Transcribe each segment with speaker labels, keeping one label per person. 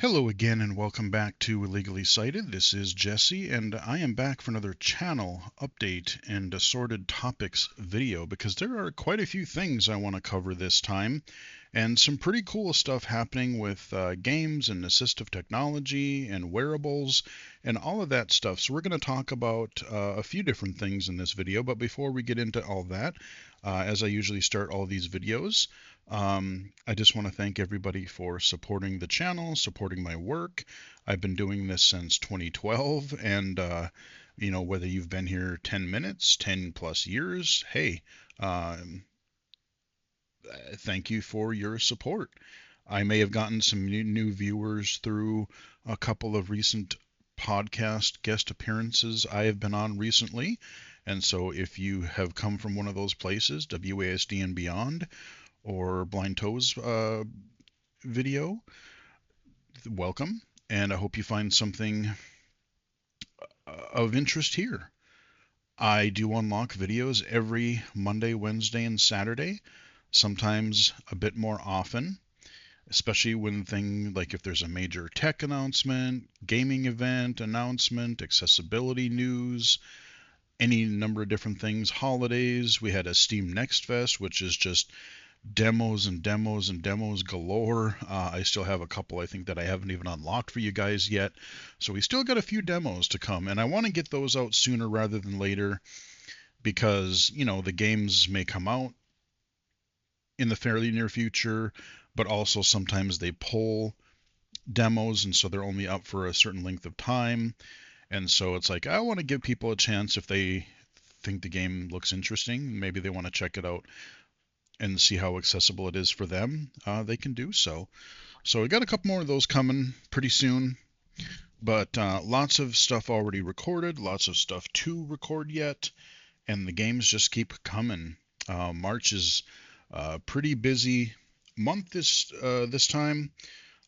Speaker 1: Hello again and welcome back to Illegally Cited. This is Jesse and I am back for another channel update and assorted topics video because there are quite a few things I want to cover this time and some pretty cool stuff happening with games and assistive technology and wearables and all of that stuff. So we're going to talk about a few different things in this video, but before we get into all that, as I usually start all these videos, I just want to thank everybody for supporting the channel, supporting my work. I've been doing this since 2012, and whether you've been here 10 minutes, 10 plus years, hey, um, thank you for your support. I may have gotten some new viewers through a couple of recent podcast guest appearances I have been on recently. And so if you have come from one of those places, WASD and beyond, or Blind Toes video, welcome. And I hope you find something of interest here. I do unlock videos every Monday, Wednesday, and Saturday, sometimes a bit more often, especially when like if there's a major tech announcement, gaming event announcement, accessibility news, any number of different things, holidays. We had a Steam Next Fest, which is just demos and demos and demos galore. I still have a couple I think that I haven't even unlocked for you guys yet. So we still got a few demos to come, and I want to get those out sooner rather than later because, the games may come out in the fairly near future, but also sometimes they pull demos and so they're only up for a certain length of time. And so it's like I want to give people a chance if they think the game looks interesting, maybe they want to check it out and see how accessible it is for them, they can do so. So we got a couple more of those coming pretty soon, but lots of stuff already recorded, lots of stuff to record yet, and the games just keep coming. March is a pretty busy month this time.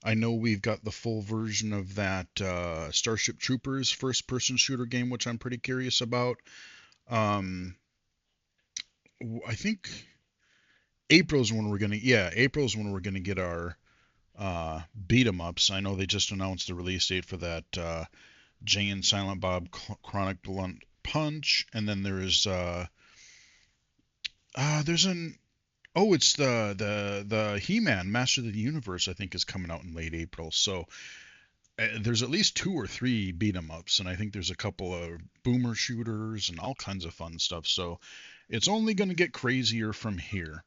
Speaker 1: I know we've got the full version of that Starship Troopers first-person shooter game, which I'm pretty curious about. Um, I think April's when we're gonna get our beat 'em ups. I know they just announced the release date for that Jay and Silent Bob Chronic Blunt Punch, and then there's an it's the He-Man Master of the Universe I think is coming out in late April. So there's at least two or three beat 'em ups, and I think there's a couple of boomer shooters and all kinds of fun stuff. So it's only going to get crazier from here.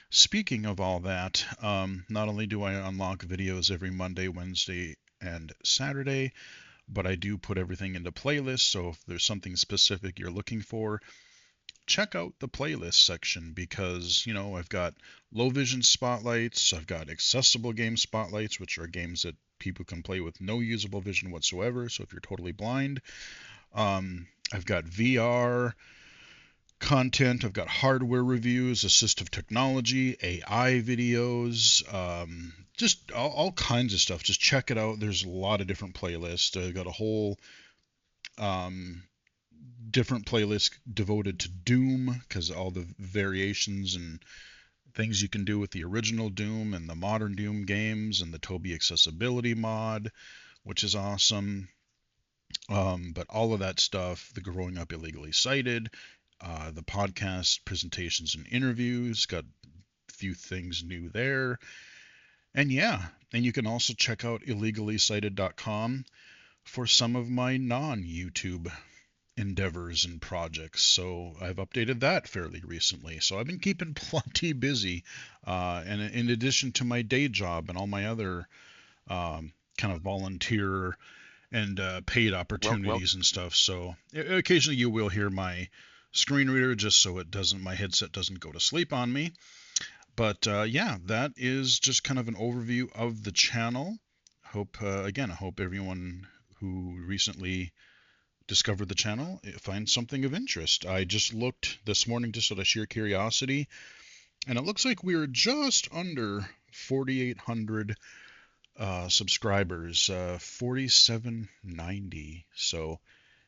Speaker 1: Speaking of all that, not only do I unlock videos every Monday, Wednesday, and Saturday, but I do put everything into playlists. So if there's something specific you're looking for, check out the playlist section because, I've got low vision spotlights, I've got accessible game spotlights, which are games that people can play with no usable vision whatsoever. So if you're totally blind, I've got VR content. I've got hardware reviews, assistive technology, AI videos, just all kinds of stuff. Just check it out. There's a lot of different playlists. I've got a whole um, different playlist devoted to Doom because all the variations and things you can do with the original Doom and the modern Doom games and the Toby accessibility mod, which is awesome. But all of that stuff, the Growing Up Illegally Cited, the podcast presentations and interviews, got a few things new there. And yeah, and you can also check out illegallycited.com for some of my non-YouTube endeavors and projects. So I've updated that fairly recently. So I've been keeping plenty busy. And in addition to my day job and all my other kind of volunteer and paid
Speaker 2: Well,
Speaker 1: opportunities and stuff. So occasionally you will hear my screen reader just so my headset doesn't go to sleep on me. But yeah, that is just kind of an overview of the channel. I hope everyone who recently discovered the channel finds something of interest. I just looked this morning just out of sheer curiosity, and it looks like we're just under 4,800 subscribers, 4,790. So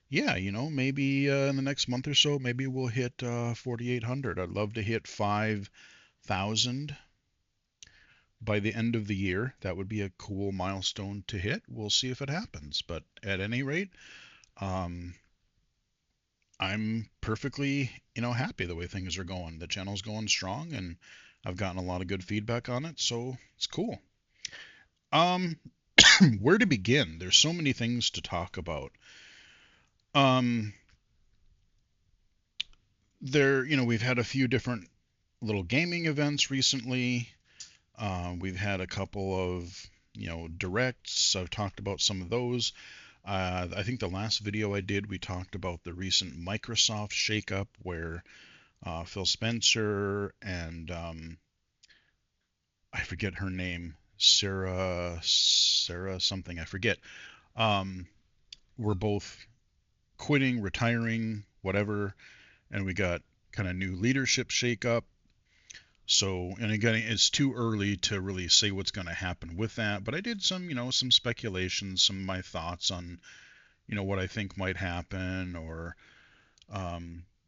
Speaker 1: yeah, maybe in the next month or so, maybe we'll hit 4,800. I'd love to hit 5,000 by the end of the year. That would be a cool milestone to hit. We'll see if it happens. But at any rate, um, I'm perfectly, happy the way things are going. The channel's going strong, and I've gotten a lot of good feedback on it, so it's cool. Um, where to begin? There's so many things to talk about. Um, we've had a few different little gaming events recently. We've had a couple of, directs. I've talked about some of those. I think the last video I did, we talked about the recent Microsoft shakeup where Phil Spencer and I forget her name, Sarah something, I forget. Um, we're both quitting, retiring, whatever, and we got kind of new leadership shakeup. So, and again, it's too early to really say what's going to happen with that. But I did some, some speculations, some of my thoughts on, what I think might happen or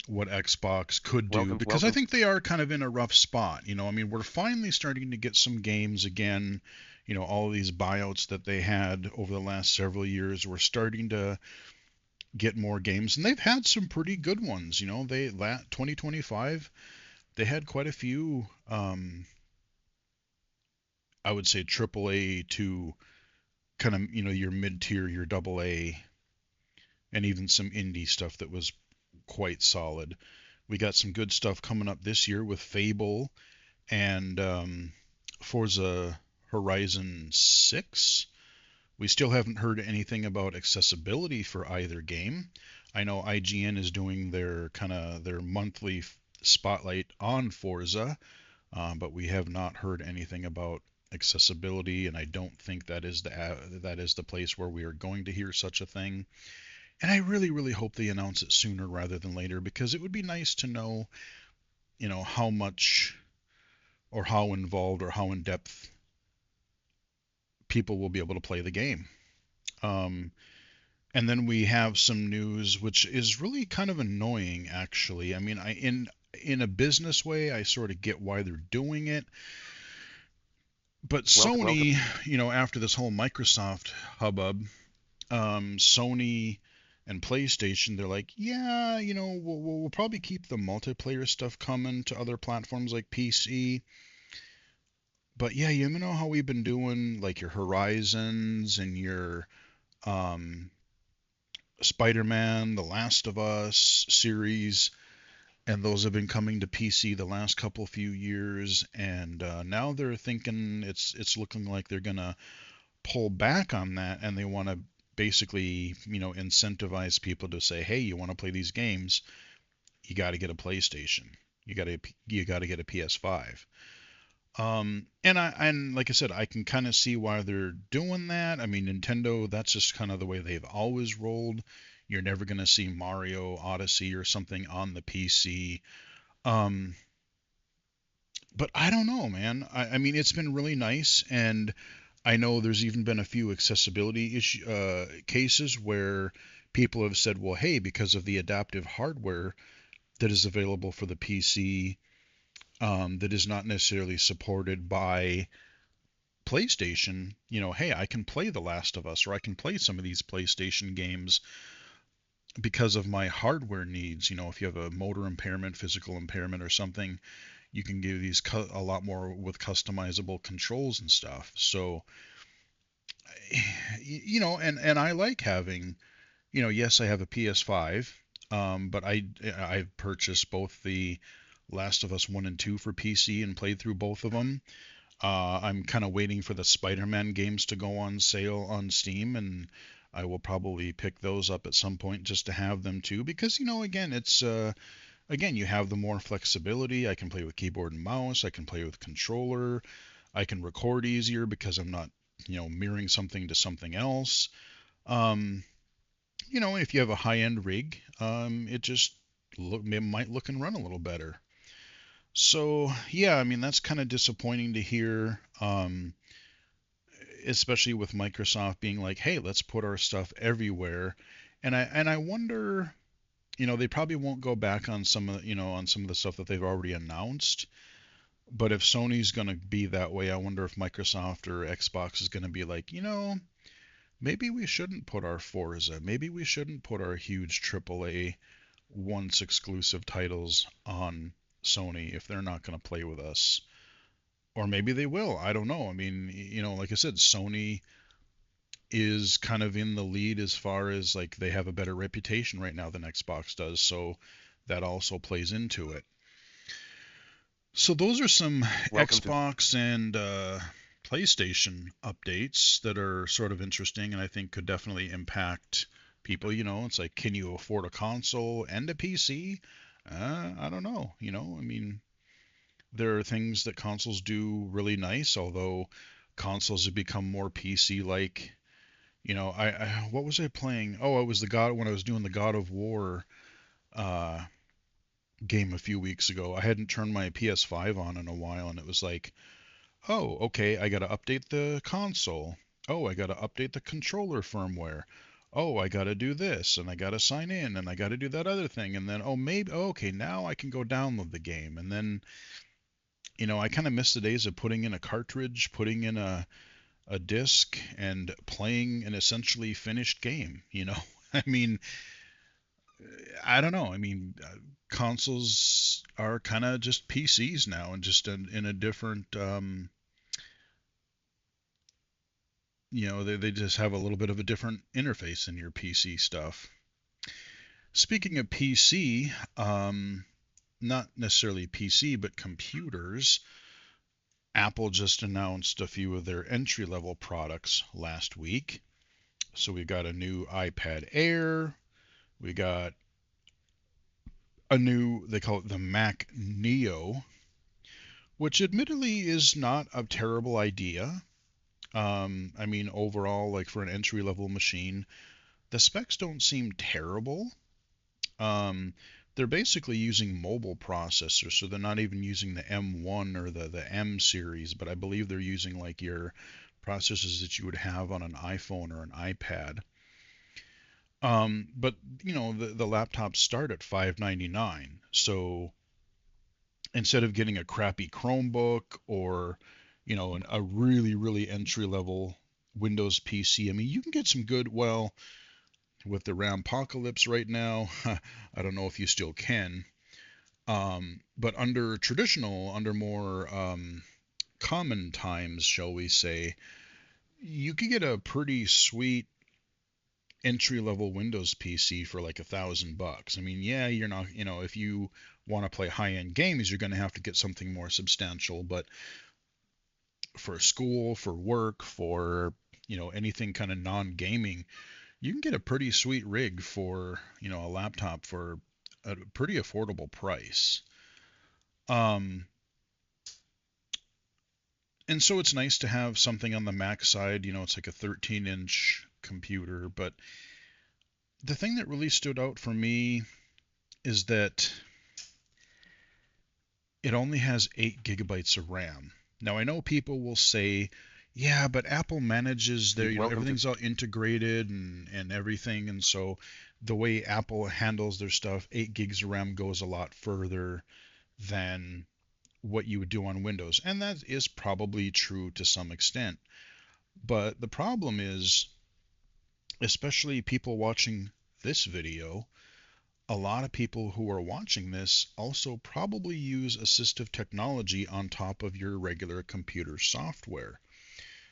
Speaker 1: what Xbox could do,
Speaker 2: Welcome,
Speaker 1: because I
Speaker 2: welcome.
Speaker 1: think they are kind of in a rough spot. I mean, we're finally starting to get some games again. All of these buyouts that they had over the last several years, we're starting to get more games, and they've had some pretty good ones. 2025, they had quite a few. I would say AAA to kind of your mid tier, your double A, and even some indie stuff that was quite solid. We got some good stuff coming up this year with Fable and Forza Horizon 6. We still haven't heard anything about accessibility for either game. I know IGN is doing their monthly spotlight on Forza, but we have not heard anything about accessibility, and I don't think that is the place where we are going to hear such a thing. And I really, really hope they announce it sooner rather than later, because it would be nice to know, how much or how involved or how in depth people will be able to play the game. Um, and then we have some news which is really kind of annoying, actually. I mean, in a business way, I sort of get why they're doing it, but
Speaker 2: Welcome, welcome.
Speaker 1: Sony, after this whole Microsoft hubbub, Sony and PlayStation, they're like, yeah, we'll probably keep the multiplayer stuff coming to other platforms like PC. But yeah, you know how we've been doing like your Horizons and your um, Spider-Man, The Last of Us series, and those have been coming to PC the last couple few years, and now they're thinking it's looking like they're gonna pull back on that, and they want to basically, incentivize people to say, hey, you want to play these games, you got to get a PlayStation, you got to get a PS5. And like I said, I can kind of see why they're doing that. I mean, Nintendo, that's just kind of the way they've always rolled. You're never going to see Mario Odyssey or something on the PC. Um, but I don't know, man. I mean, it's been really nice, and I know there's even been a few accessibility cases where people have said, well, hey, because of the adaptive hardware that is available for the PC, that is not necessarily supported by PlayStation, hey, I can play The Last of Us or I can play some of these PlayStation games because of my hardware needs. If you have a motor impairment, physical impairment, or something, you can do these a lot more with customizable controls and stuff. So, and I like having, yes, I have a PS5, but I've purchased both the Last of Us 1 and 2 for PC and played through both of them. I'm kind of waiting for the Spider-Man games to go on sale on Steam, and I will probably pick those up at some point just to have them too, because again, it's again, you have the more flexibility. I can play with keyboard and mouse. I can play with controller. I can record easier because I'm not, mirroring something to something else. Um, if you have a high-end rig, it might look and run a little better. So yeah, I mean that's kind of disappointing to hear, especially with Microsoft being like, "Hey, let's put our stuff everywhere," and I wonder, they probably won't go back on some of on some of the stuff that they've already announced, But if Sony's going to be that way, I wonder if Microsoft or Xbox is going to be like, maybe we shouldn't put our Forza, maybe we shouldn't put our huge AAA once exclusive titles on Sony if they're not going to play with us. Or maybe they will. I don't know. I mean, like I said, Sony is kind of in the lead as far as like they have a better reputation right now than Xbox does. So that also plays into it. So those are some
Speaker 2: Welcome to
Speaker 1: Xbox and PlayStation updates that are sort of interesting and I think could definitely impact people. It's like, can you afford a console and a PC? I don't know. I mean, there are things that consoles do really nice, although consoles have become more PC like. I what was I playing? Oh, I was the God when I was doing the God of War uh, game a few weeks ago. I hadn't turned my PS5 on in a while, and it was like, oh, okay, I got to update the console. Oh, I got to update the controller firmware. Oh, I got to do this, and I got to sign in, and I got to do that other thing, and then maybe okay, now I can go download the game, and then I kind of miss the days of putting in a cartridge, putting in a disc, and playing an essentially finished game. I mean, I don't know. I mean, consoles are kind of just PCs now, and just in a different, they just have a little bit of a different interface in your PC stuff. Speaking of PC, not necessarily PC, but computers, Apple just announced a few of their entry level products last week. So we got a new iPad Air, we got a new, they call it the Mac Neo, which admittedly is not a terrible idea. I mean, overall, like for an entry level machine, the specs don't seem terrible. Um, they're basically using mobile processors, so they're not even using the M1 or the M series, but I believe they're using like your processors that you would have on an iPhone or an iPad. But the laptops start at 599. So instead of getting a crappy Chromebook or a really really entry level Windows PC, I mean you can get some good. Well, with the RAM apocalypse right now, I don't know if you still can. But under more common times, shall we say, you could get a pretty sweet entry level Windows PC for like $1,000. I mean, yeah, you're not, if you want to play high end games, you're going to have to get something more substantial. But for school, for work, for anything kind of non gaming, you can get a pretty sweet rig for a laptop for a pretty affordable price. Um, and so it's nice to have something on the Mac side. It's like a 13-inch computer. But the thing that really stood out for me is that it only has 8 gigabytes of RAM. Now, I know people will say, yeah, but Apple manages their,
Speaker 2: welcome to
Speaker 1: everything's all integrated and everything. And so the way Apple handles their stuff, 8 gigs of RAM goes a lot further than what you would do on Windows. And that is probably true to some extent. But the problem is, especially people watching this video, a lot of people who are watching this also probably use assistive technology on top of your regular computer software.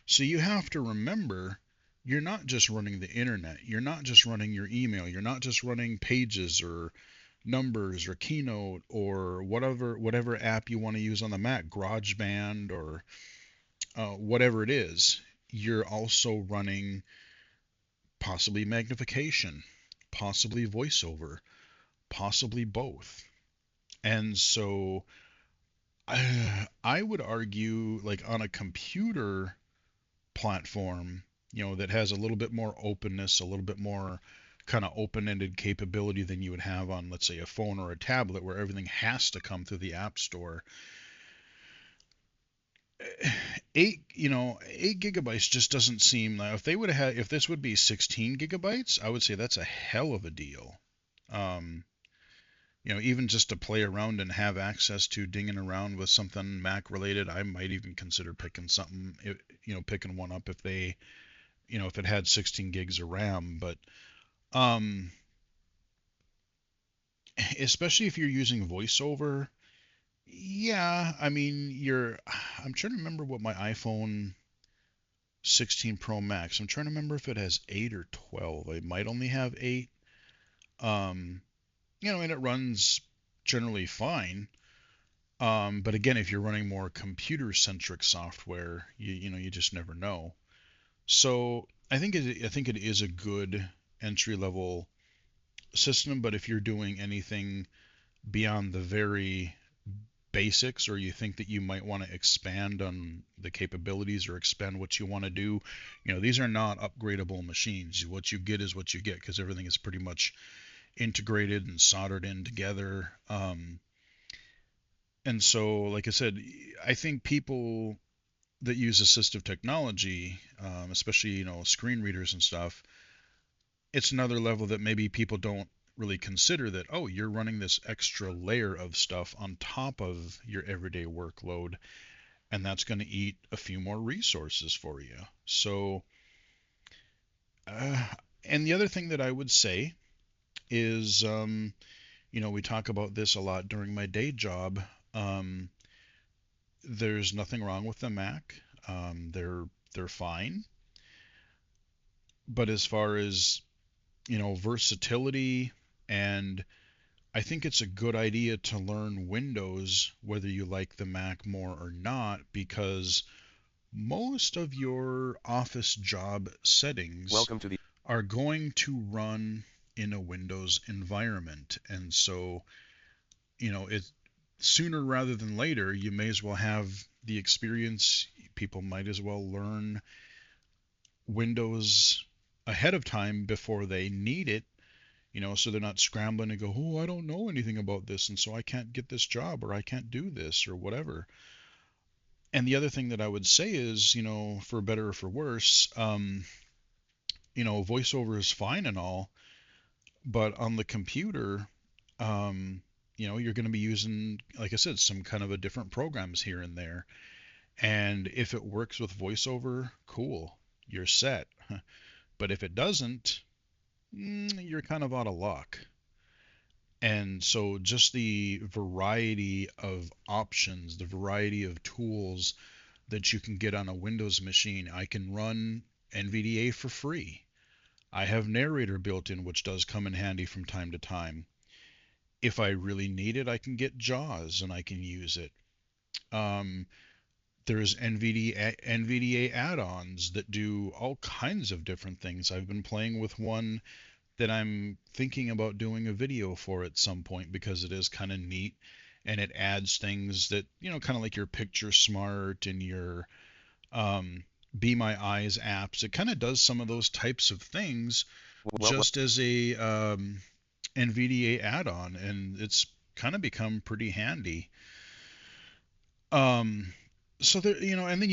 Speaker 1: So you have to remember you're not just running the internet, you're not just running your email, you're not just running Pages or Numbers or Keynote or whatever app you want to use on the Mac, GarageBand or whatever it is. You're also running possibly magnification, possibly voiceover, possibly both. And so I would argue, like on a computer platform, that has a little bit more openness, a little bit more kind of open-ended capability than you would have on, let's say, a phone or a tablet where everything has to come through the App Store. 8 gigabytes just doesn't seem like if they would have had, if this would be 16 gigabytes, I would say that's a hell of a deal. Um, Even just to play around and have access to dinging around with something Mac related, I might even consider picking something, picking one up if if it had 16 gigs of RAM. But um, especially if you're using VoiceOver, yeah, I mean, I'm trying to remember what my iPhone 16 Pro Max. I'm trying to remember if it has 8 or 12. I might only have 8. Um, and it runs generally fine. But again, if you're running more computer-centric software, you just never know. So I think it is a good entry-level system. But if you're doing anything beyond the very basics, or you think that you might want to expand on the capabilities or expand what you want to do, these are not upgradable machines. What you get is what you get, because everything is pretty much integrated and soldered in together. And so, like I said, I think people that use assistive technology, especially screen readers and stuff, it's another level that maybe people don't really consider, that you're running this extra layer of stuff on top of your everyday workload, and that's going to eat a few more resources for you. So, uh, and the other thing that I would say is, we talk about this a lot during my day job. Um, there's nothing wrong with the Mac. They're fine. But as far as versatility, and I think it's a good idea to learn Windows whether you like the Mac more or not, because most of your office job settings
Speaker 2: Welcome to the
Speaker 1: are going to run in a Windows environment. And so, it sooner rather than later, you may as well have the experience. People might as well learn Windows ahead of time before they need it, so they're not scrambling to go, oh, I don't know anything about this, and so I can't get this job, or I can't do this, or whatever. And the other thing that I would say is, for better or for worse, voiceover is fine and all, but on the computer, um, you're going to be using, like I said, some kind of a different programs here and there. And if it works with voiceover, cool, you're set. But if it doesn't, you're kind of out of luck. And so just the variety of options, the variety of tools that you can get on a Windows machine. I can run NVDA for free. I have Narrator built in, which does come in handy from time to time. If I really need it, I can get JAWS and I can use it. Um, there's NVDA add-ons that do all kinds of different things. I've been playing with one that I'm thinking about doing a video for at some point, because it is kind of neat, and it adds things that, kind of like your Picture Smart and your um, Be My Eyes apps. It kind of does some of those types of things
Speaker 2: well,
Speaker 1: just as a NVDA add-on, and it's kind of become pretty handy. Um, so there, and then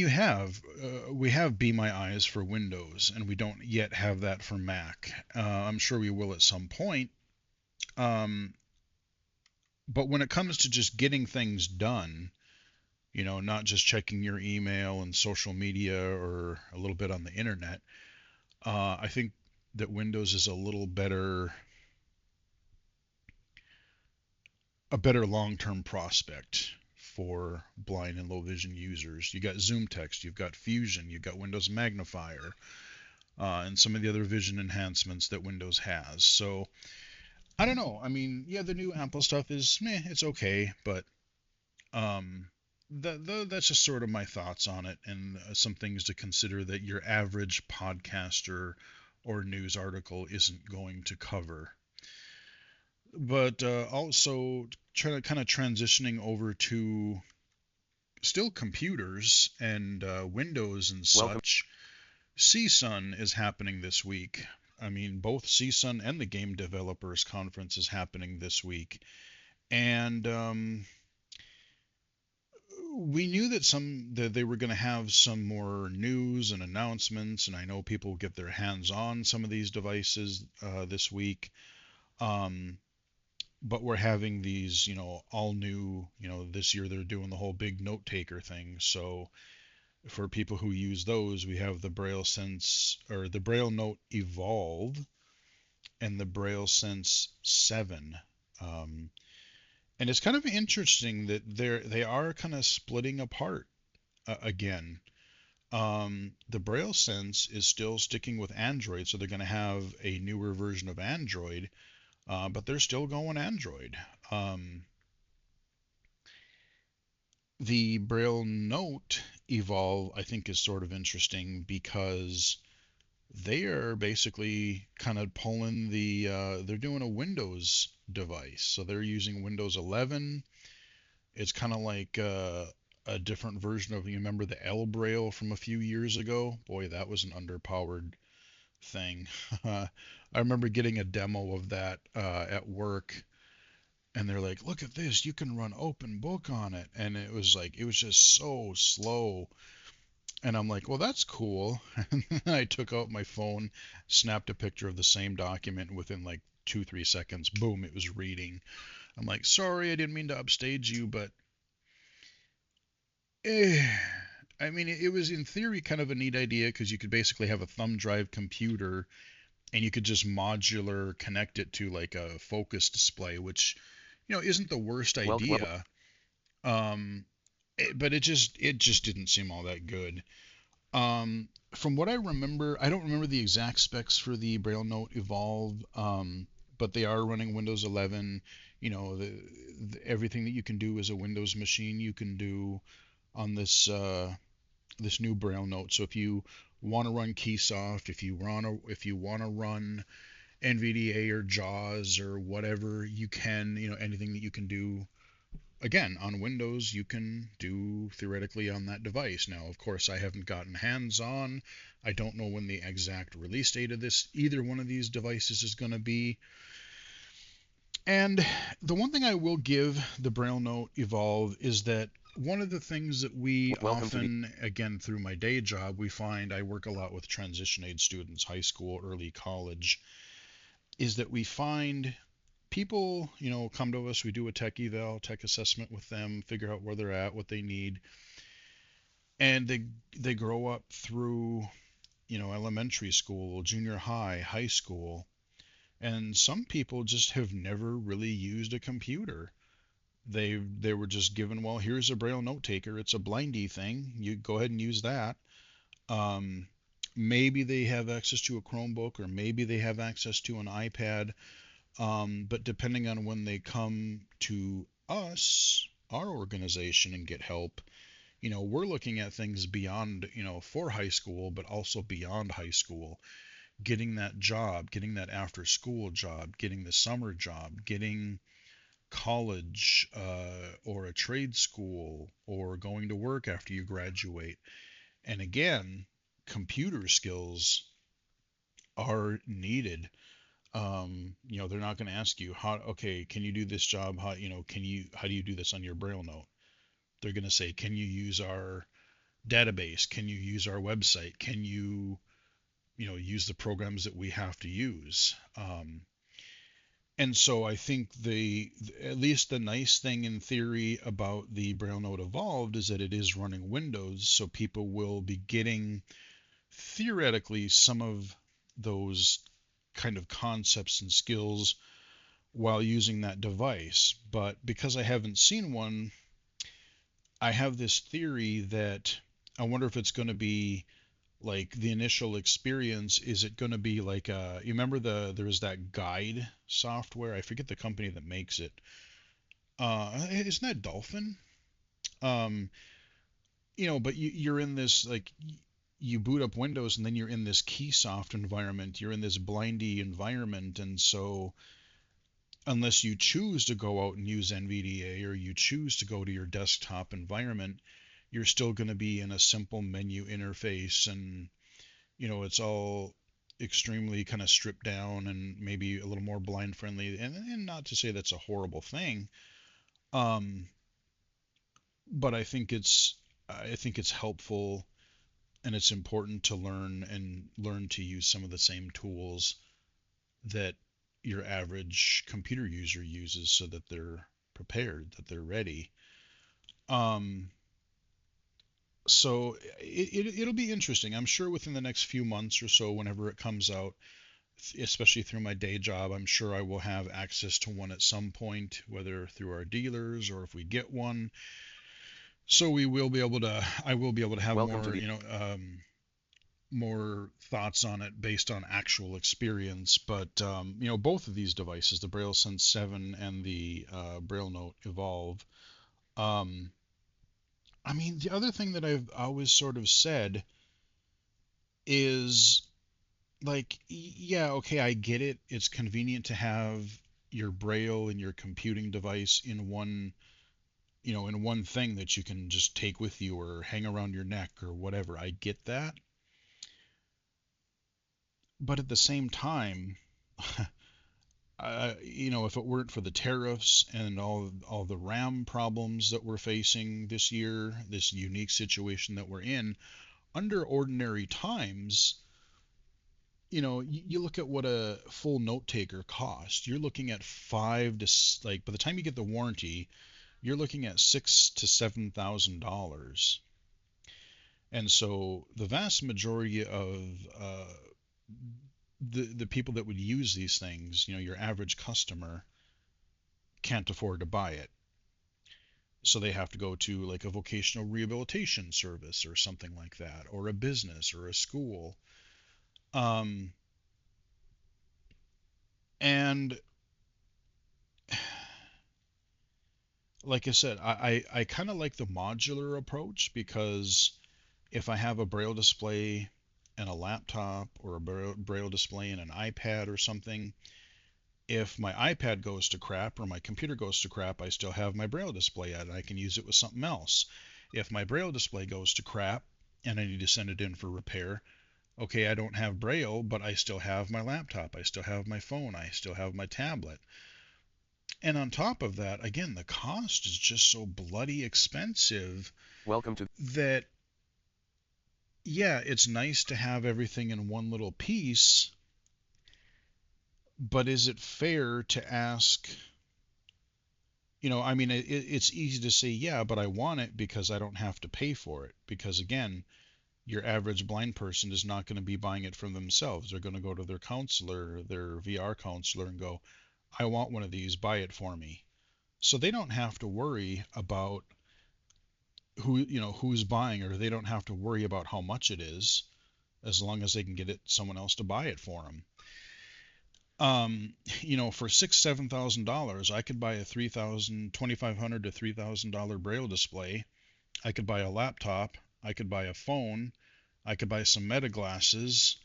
Speaker 1: we have Be My Eyes for Windows, and we don't yet have that for Mac. I'm sure we will at some point. Um, but when it comes to just getting things done, not just checking your email and social media or a little bit on the internet, I think that Windows is a better long-term prospect for blind and low vision users. You got Zoom Text, you've got Fusion, you've got Windows Magnifier, and some of the other vision enhancements that Windows has. So I don't know. I mean, yeah, the new Apple stuff is meh, it's okay, but um, that's just sort of my thoughts on it, and some things to consider that your average podcaster or news article isn't going to cover. But also trying to kind of transitioning over to still computers and Windows and
Speaker 2: welcome.
Speaker 1: such. CSUN is happening this week. I mean, both CSUN and the Game Developers Conference is happening this week. And we knew that they were going to have some more news and announcements, and I know people will get their hands on some of these devices this week. Um, but we're having these, all new, this year they're doing the whole big note taker thing. So for people who use those, we have the Braille Sense or the Braille Note Evolve and the Braille Sense 7. Um, and it's kind of interesting that they are kind of splitting apart again. The Braille Sense is still sticking with Android, so they're going to have a newer version of Android, but they're still going Android. Um, the Braille Note Evolve, I think, is sort of interesting because they are basically kind of pulling they're doing a Windows device. So they're using Windows 11. It's kind of like a different version of, you remember the L Braille from a few years ago? Boy, that was an underpowered thing. I remember getting a demo of that at work, and they're like, "Look at this, you can run open book on it." And it was like, it was just so slow. And I'm like, "Well, that's cool." And then I took out my phone, snapped a picture of the same document, and within like 2, 3 seconds, boom, it was reading. I'm like, "Sorry, I didn't mean to upstage you, but eh. I mean, it was in theory kind of a neat idea because you could basically have a thumb drive computer and you could just modular connect it to like a focus display, which isn't the worst
Speaker 2: Well,
Speaker 1: idea. But it just didn't seem all that good. From what I remember, I don't remember the exact specs for the Braille Note Evolve, but they are running Windows 11. Everything that you can do as a Windows machine, you can do on this new Braille Note. So if you want to run Keysoft, if you want to run NVDA or JAWS or whatever, you can, anything that you can do again on Windows, you can do theoretically on that device. Now, of course, I haven't gotten hands on. I don't know when the exact release date of this either one of these devices is going to be. And the one thing I will give the Braille Note Evolve is that one of the things that we
Speaker 2: welcome to the
Speaker 1: often, again, through my day job, we find I work a lot with transition aid students, high school, early college, is that we find people, come to us, we do a tech eval, tech assessment with them, figure out where they're at, what they need, and they grow up through, elementary school, junior high, high school, and some people just have never really used a computer. They were just given, well, here's a Braille note taker. It's a blindy thing. You go ahead and use that. Um, Maybe they have access to a Chromebook, or maybe they have access to an iPad. But depending on when they come to us, our organization, and get help, we're looking at things beyond, for high school, but also beyond high school. Getting that job, getting that after school job, getting the summer job, getting college or a trade school, or going to work after you graduate. And again, computer skills are needed. They're not going to ask you okay, can you do this job? How do you do this on your Braille note? They're going to say, can you use our database? Can you use our website? Can use the programs that we have to use? And so I think at least the nice thing in theory about the Braille Note Evolved is that it is running Windows, so people will be getting theoretically some of those kind of concepts and skills while using that device. But because I haven't seen one, I have this theory that I wonder if it's going to be like the initial experience. Is it going to be like you remember there was that guide software? I forget the company that makes it. Isn't that Dolphin? Um, but you're in this like you boot up Windows and then you're in this Keysoft environment. You're in this blindy environment, and so unless you choose to go out and use NVDA or you choose to go to your desktop environment, you're still going to be in a simple menu interface, and it's all extremely kind of stripped down and maybe a little more blind friendly, and not to say that's a horrible thing. um but I think it's helpful, and it's important to learn to use some of the same tools that your average computer user uses so that they're prepared, that they're ready. Um, it'll be interesting. I'm sure within the next few months or so, whenever it comes out, especially through my day job, I'm sure I will have access to one at some point, whether through our dealers or if we get one. So I will be able to have
Speaker 2: Welcome to
Speaker 1: more,
Speaker 2: the
Speaker 1: more thoughts on it based on actual experience. But both of these devices, the Braille Sense 7 and the Braille Note Evolve. Um, I mean, the other thing that I've always sort of said is like, yeah, okay, I get it. It's convenient to have your Braille and your computing device in one, in one thing that you can just take with you or hang around your neck or whatever. I get that. But at the same time, if it weren't for the tariffs and all the RAM problems that we're facing this year, this unique situation that we're in, under ordinary times, you look at what a full note taker costs. You're looking at like by the time you get the warranty, you're looking at $6,000 to $7,000. And so the vast majority of the people that would use these things, your average customer can't afford to buy it. So they have to go to like a vocational rehabilitation service or something like that, or a business or a school. Um, and like I said, I kind of like the modular approach because if I have a braille display and a laptop or a braille display and an iPad or something, if my iPad goes to crap or my computer goes to crap, I still have my braille display and I can use it with something else. If my braille display goes to crap and I need to send it in for repair, okay, I don't have braille, but I still have my laptop, I still have my phone, I still have my tablet. And on top of that, again, the cost is just so bloody expensive
Speaker 2: welcome to
Speaker 1: that, yeah, it's nice to have everything in one little piece, but is it fair to ask? I mean, it's easy to say, yeah, but I want it because I don't have to pay for it. Because again, your average blind person is not going to be buying it from themselves. They're going to go to their counselor, their VR counselor, and go, I want one of these, buy it for me. So they don't have to worry about who's buying, or they don't have to worry about how much it is, as long as they can get someone else to buy it for them. For $6,000 to $7,000, I could buy a $2,500 to $3,000 braille display. I could buy a laptop. I could buy a phone. I could buy some meta glasses,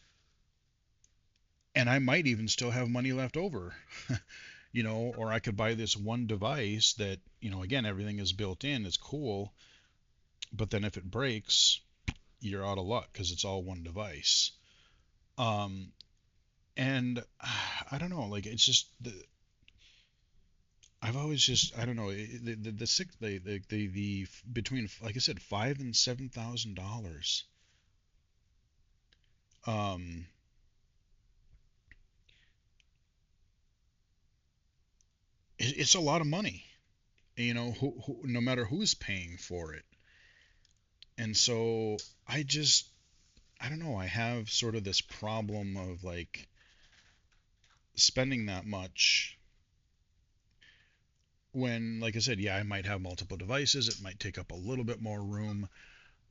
Speaker 1: and I might even still have money left over. Or I could buy this one device that, again, everything is built in. It's cool, but then if it breaks, you're out of luck because it's all one device. Um, and I don't know, like it's just I've always just I don't know the six the between, like I said, $5,000 and $7,000. Um, it's a lot of money, no matter who's paying for it. And so I don't know, I have sort of this problem of like spending that much when, like I said, yeah, I might have multiple devices, it might take up a little bit more room,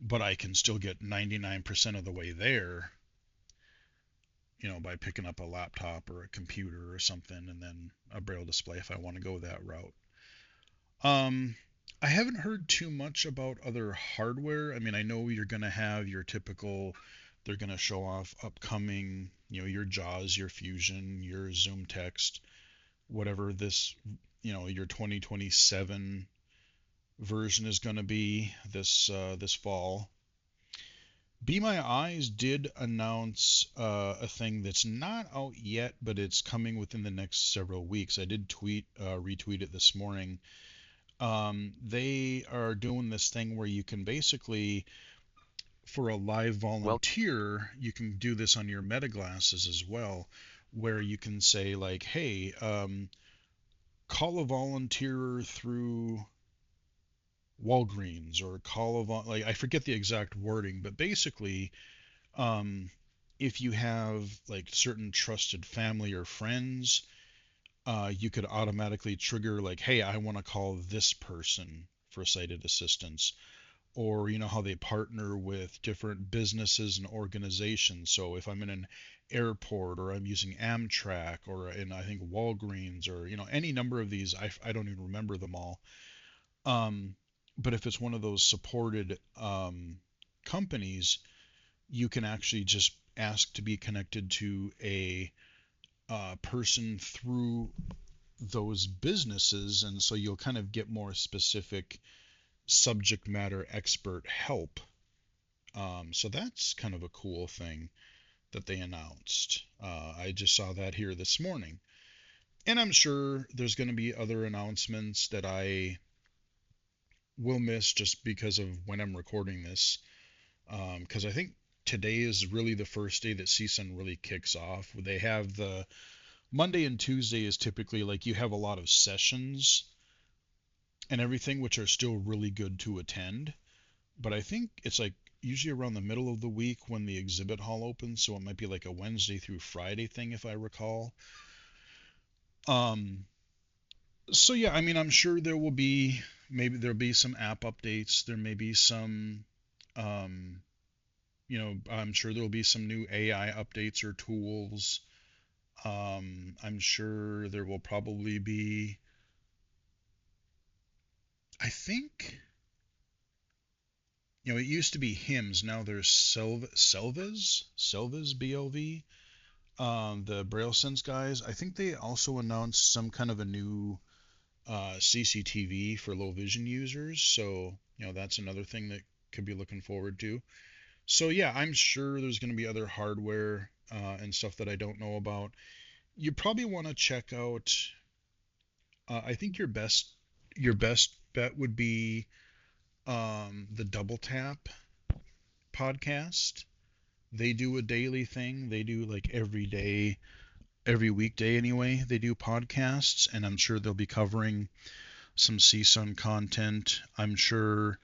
Speaker 1: but I can still get 99% of the way there, by picking up a laptop or a computer or something, and then a braille display if I want to go that route. Um, I haven't heard too much about other hardware. I mean, I know you're going to have your typical, they're going to show off upcoming, your JAWS, your Fusion, your Zoom Text, whatever this, your 2027 version is going to be this fall. Be My Eyes did announce a thing that's not out yet, but it's coming within the next several weeks. I did retweet it this morning. They are doing this thing where you can basically, for a live
Speaker 2: well
Speaker 1: volunteer, you can do this on your meta glasses as well, where you can say like, hey, call a volunteer through Walgreens, or call a like, I forget the exact wording, but basically, um, if you have like certain trusted family or friends, you could automatically trigger like, hey, I want to call this person for sighted assistance. Or you know how they partner with different businesses and organizations. So if I'm in an airport, or I'm using Amtrak, or in, I think, Walgreens, or any number of these, I don't even remember them all. Um, but if it's one of those supported companies, you can actually just ask to be connected to a person through those businesses, and so you'll kind of get more specific subject matter expert help. So that's kind of a cool thing that they announced. I just saw that here this morning. And I'm sure there's going to be other announcements that I will miss just because of when I'm recording this. Because I think today is really the first day that CSUN really kicks off. They have the Monday and Tuesday is typically like you have a lot of sessions and everything, which are still really good to attend. But I think it's like usually around the middle of the week when the exhibit hall opens, so it might be like a Wednesday through Friday thing if I recall. Um, so yeah, I mean, I'm sure there will be, maybe there'll be some app updates. There may be some, um, I'm sure there'll be some new AI updates or tools. I'm sure there will probably be, I think, it used to be hymns. Now there's Selvas, BLV. The Braille Sense guys, I think they also announced some kind of a new CCTV for low vision users. So, that's another thing that could be looking forward to. So, yeah, I'm sure there's going to be other hardware and stuff that I don't know about. You probably want to check out. I think your best bet would be the Double Tap podcast. They do a daily thing. They do like every day, every weekday anyway. They do podcasts, and I'm sure they'll be covering some CSUN content. I'm sure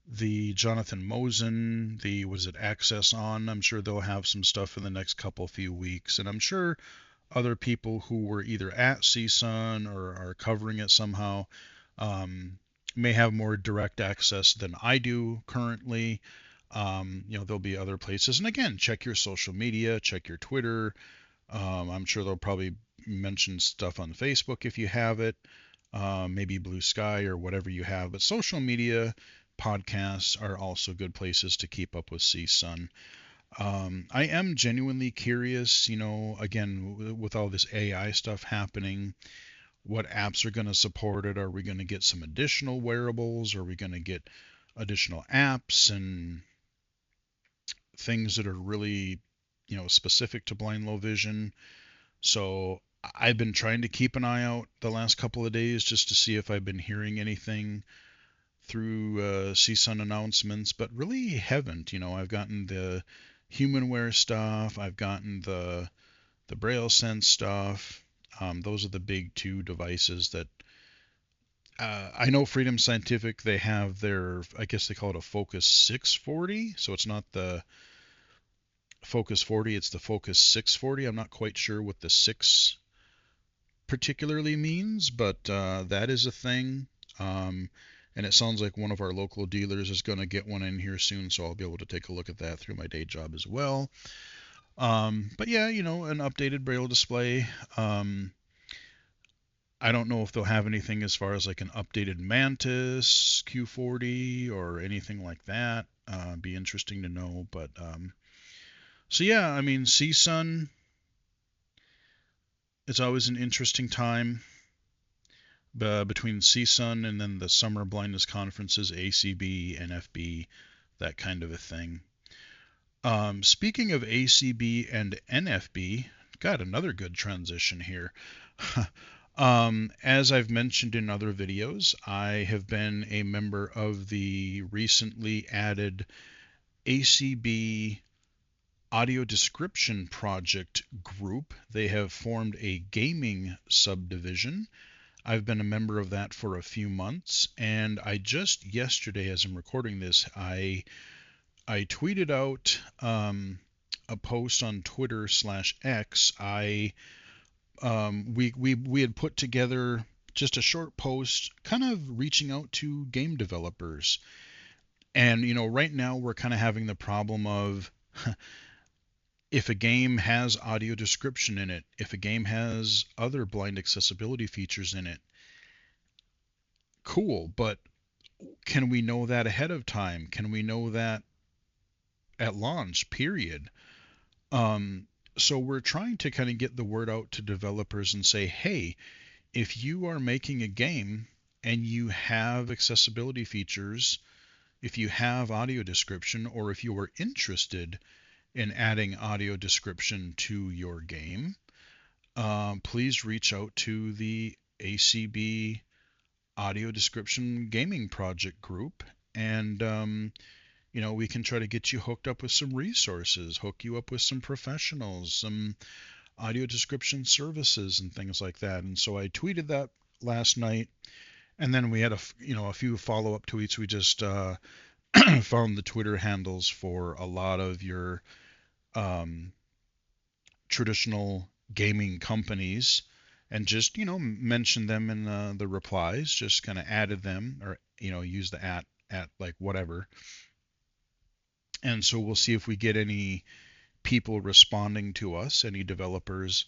Speaker 1: the Jonathan Mosen, the was it Access On, I'm sure they'll have some stuff in the next few weeks, and I'm sure other people who were either at CSUN or are covering it somehow um, may have more direct access than I do currently. There'll be other places, and again, check your social media, check your Twitter. I'm sure they'll probably mention stuff on Facebook if you have it, maybe Blue Sky or whatever you have. But social media, podcasts are also good places to keep up with CSUN. I am genuinely curious, again, with all this AI stuff happening, what apps are going to support it? Are we going to get some additional wearables? Are we going to get additional apps and things that are really, specific to blind low vision? So I've been trying to keep an eye out the last couple of days just to see if I've been hearing anything through CSUN announcements, but really haven't. I've gotten the HumanWare stuff, I've gotten the Braille Sense stuff. Those are the big two devices that I know Freedom Scientific, they have their, I guess they call it a Focus 640. So it's not the Focus 40, it's the Focus 640. I'm not quite sure what the 6 particularly means, but that is a thing. And it sounds like one of our local dealers is going to get one in here soon, so I'll be able to take a look at that through my day job as well. But yeah, an updated Braille display. I don't know if they'll have anything as far as like an updated Mantis Q40 or anything like that. Be interesting to know. But so yeah, I mean, CSUN, it's always an interesting time between CSUN and then the summer blindness conferences, ACB, NFB, that kind of a thing. Speaking of ACB and NFB, got another good transition here. As I've mentioned in other videos, I have been a member of the recently added ACB audio description project group. They have formed a gaming subdivision. I've been a member of that for a few months, and I just yesterday, as I'm recording this, I tweeted out a post on Twitter slash X. We had put together just a short post, kind of reaching out to game developers. And right now we're kind of having the problem of if a game has audio description in it, if a game has other blind accessibility features in it, cool, but can we know that ahead of time? Can we know that at launch, period? Um, so we're trying to kind of get the word out to developers and say, hey, if you are making a game and you have accessibility features, if you have audio description, or if you are interested in adding audio description to your game, please reach out to the ACB Audio Description Gaming Project group, and we can try to get you hooked up with some resources, hook you up with some professionals, some audio description services, and things like that. And so I tweeted that last night, and then we had a few follow-up tweets. We just found the Twitter handles for a lot of your um, traditional gaming companies, and just mentioned them in the replies. Just kind of added them, or use the at like whatever. And so we'll see if we get any people responding to us, any developers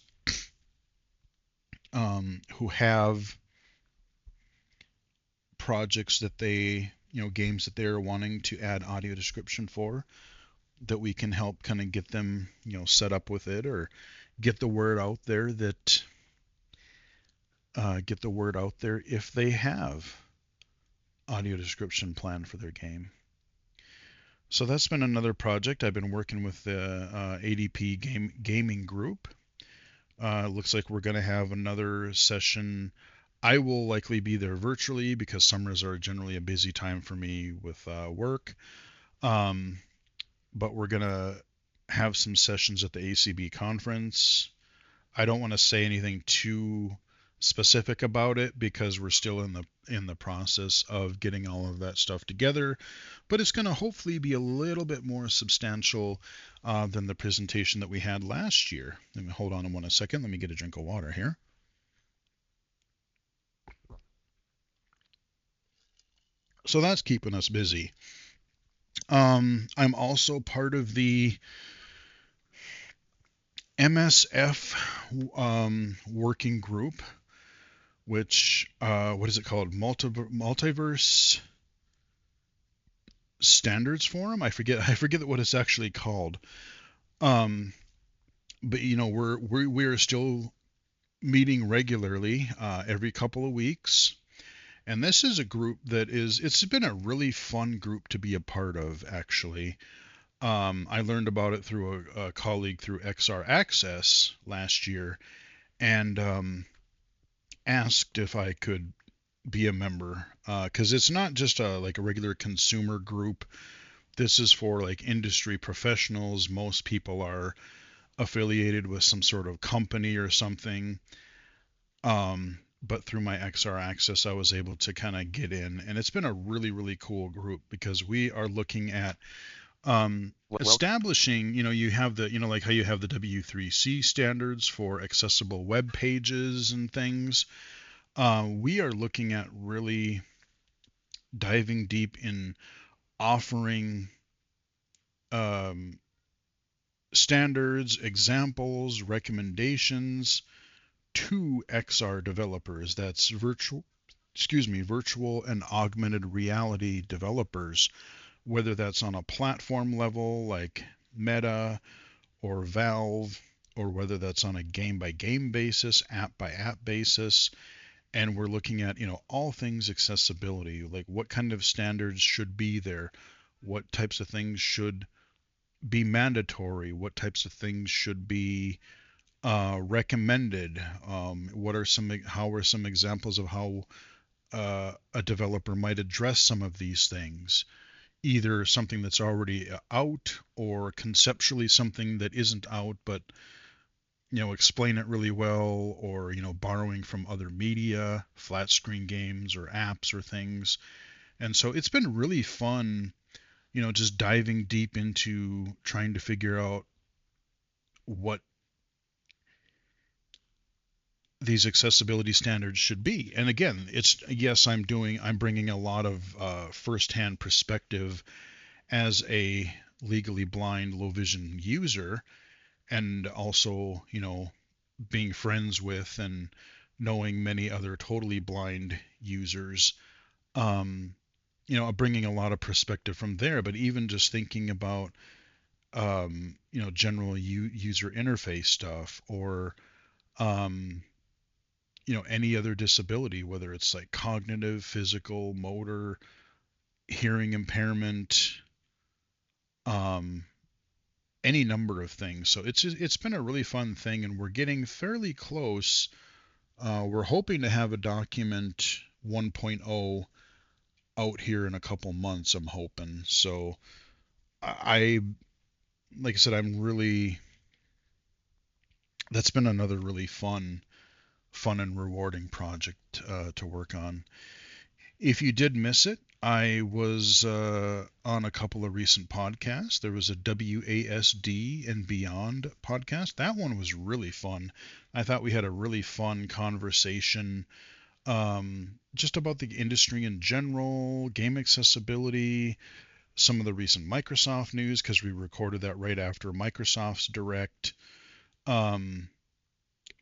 Speaker 1: who have projects that they, games that they're wanting to add audio description for, that we can help kind of get them, set up with it, or get the word out there that get the word out there if they have audio description planned for their game. So that's been another project. I've been working with the ADP gaming group. Looks like we're going to have another session. I will likely be there virtually because summers are generally a busy time for me with work. But we're going to have some sessions at the ACB conference. I don't want to say anything too specific about it because we're still in the process of getting all of that stuff together, but it's going to hopefully be a little bit more substantial than the presentation that we had last year. Let me hold on one second. Let me get a drink of water here. So that's keeping us busy. I'm also part of the MSF working group, which what is it called? Multiverse Standards Forum. I forget what it's actually called. Um, but we're still meeting regularly every couple of weeks. And this is a group it's been a really fun group to be a part of, actually. I learned about it through a colleague through XR Access last year, and asked if I could be a member, because it's not just like a regular consumer group. This is for like industry professionals. Most people are affiliated with some sort of company or something. But through my XR Access, I was able to kind of get in, and it's been a really, really cool group because we are looking at establishing, you have the, like how you have the W3C standards for accessible web pages and things. We are looking at really diving deep in offering standards, examples, recommendations to XR developers. That's virtual and augmented reality developers, whether that's on a platform level like Meta or Valve, or whether that's on a game by game basis, app by app basis. And we're looking at, all things accessibility, like what kind of standards should be there, what types of things should be mandatory, what types of things should be recommended. How are some examples of how a developer might address some of these things? either something that's already out or conceptually something that isn't out, but explain it really well, or borrowing from other media, flat screen games or apps or things. And so it's been really fun, just diving deep into trying to figure out what these accessibility standards should be. And again, it's yes, I'm bringing a lot of firsthand perspective as a legally blind low vision user, and also being friends with and knowing many other totally blind users. um Bringing a lot of perspective from there, but even just thinking about general user interface stuff, or um any other disability, whether it's like cognitive, physical, motor, hearing impairment, um, any number of things. So it's been a really fun thing, and we're getting fairly close. We're hoping to have a document 1.0 out here in a couple months. I'm hoping. So I, like I said, I'm really. That's been another really fun and rewarding project to work on. If you did miss it, I was on a couple of recent podcasts. There was a WASD and Beyond podcast. That one was really fun. I thought we had a really fun conversation, just about the industry in general, game accessibility, some of the recent Microsoft news, because we recorded that right after Microsoft's Direct. Um,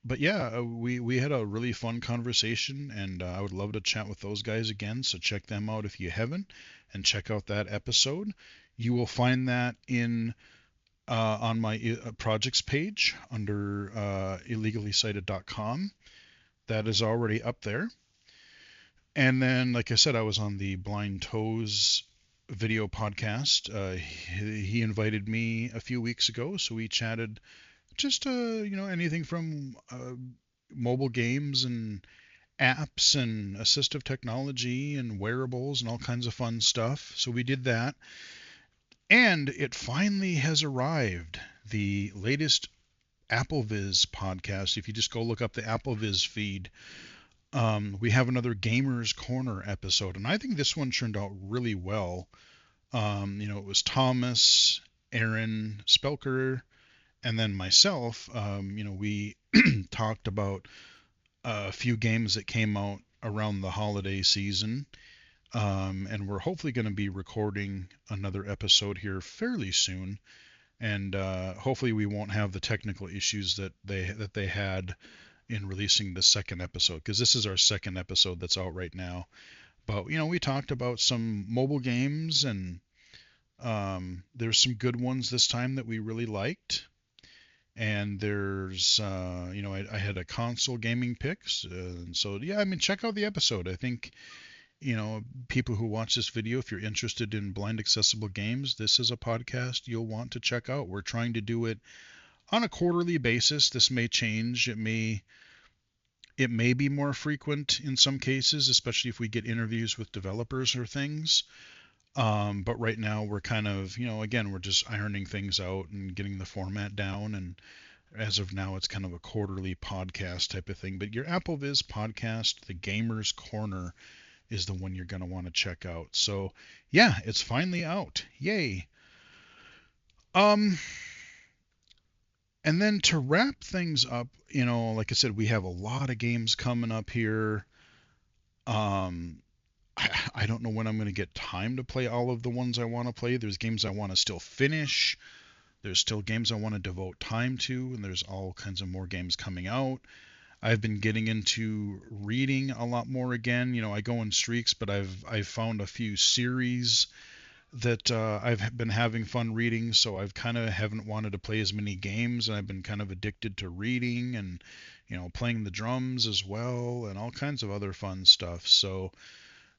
Speaker 1: but yeah, we had a really fun conversation, and I would love to chat with those guys again. So check them out if you haven't, and check out that episode. You will find that in on my projects page under illegally-cited.com. That is already up there. And then, like I said, I was on the Blind Toes video podcast. He invited me a few weeks ago, so we chatted just anything from mobile games and apps and assistive technology and wearables and all kinds of fun stuff. So we did that, and it finally has arrived. The latest AppleViz podcast. If you just go look up the AppleViz feed, we have another Gamers Corner episode, and I think this one turned out really well. It was Thomas, Aaron Spelker, and then myself. We talked about a few games that came out around the holiday season. And we're hopefully going to be recording another episode here fairly soon. And hopefully we won't have the technical issues that they had in releasing the second episode, because this is our second episode that's out right now. But we talked about some mobile games, and there's some good ones this time that we really liked. And there's I had a console gaming picks, and so yeah, I mean, check out the episode. I think people who watch this video, if you're interested in blind accessible games, this is a podcast you'll want to check out. We're trying to do it on a quarterly basis. This may change. It may be more frequent in some cases, especially if we get interviews with developers or things. But right now we're kind of, again, we're just ironing things out and getting the format down. And as of now, it's kind of a quarterly podcast type of thing. But your AppleViz podcast, The Gamer's Corner, is the one you're going to want to check out. So yeah, it's finally out. Yay. Um, and then to wrap things up, like I said, we have a lot of games coming up here. Um, I don't know when I'm going to get time to play all of the ones I want to play. There's games I want to still finish. There's still games I want to devote time to, and there's all kinds of more games coming out. I've been getting into reading a lot more again. I go in streaks, but I've found a few series that I've been having fun reading, so I've kind of haven't wanted to play as many games, and I've been kind of addicted to reading and playing the drums as well, and all kinds of other fun stuff. So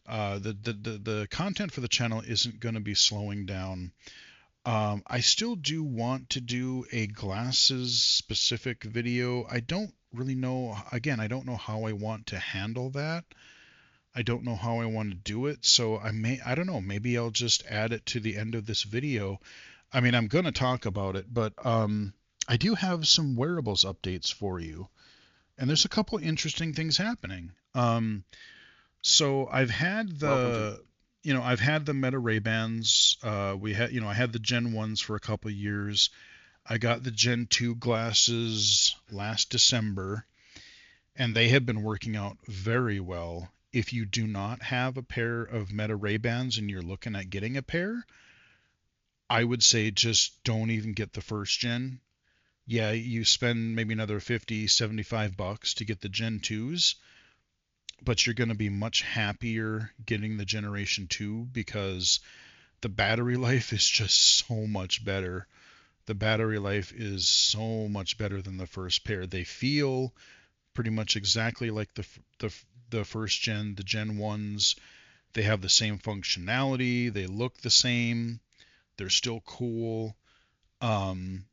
Speaker 1: the content for the channel isn't going to be slowing down. I still do want to do a glasses specific video. I don't really know. Again, I don't know how I want to handle that. I don't know how I want to do it, so I don't know, maybe I'll just add it to the end of this video. I mean, I'm going to talk about it, but I do have some wearables updates for you, and there's a couple interesting things happening. So I've had
Speaker 2: Welcome to.
Speaker 1: I've had the Meta Ray-Bans. I had the Gen 1s for a couple of years. I got the Gen 2 glasses last December, and they have been working out very well. If you do not have a pair of Meta Ray-Bans and you're looking at getting a pair, I would say just don't even get the first gen. Yeah, you spend maybe another 50, $75 to get the Gen 2s, but you're going to be much happier getting the Generation 2 because the battery life is just so much better. The battery life is so much better than the first pair. They feel pretty much exactly like the the first gen, the Gen 1s. They have the same functionality, they look the same, they're still cool. Um,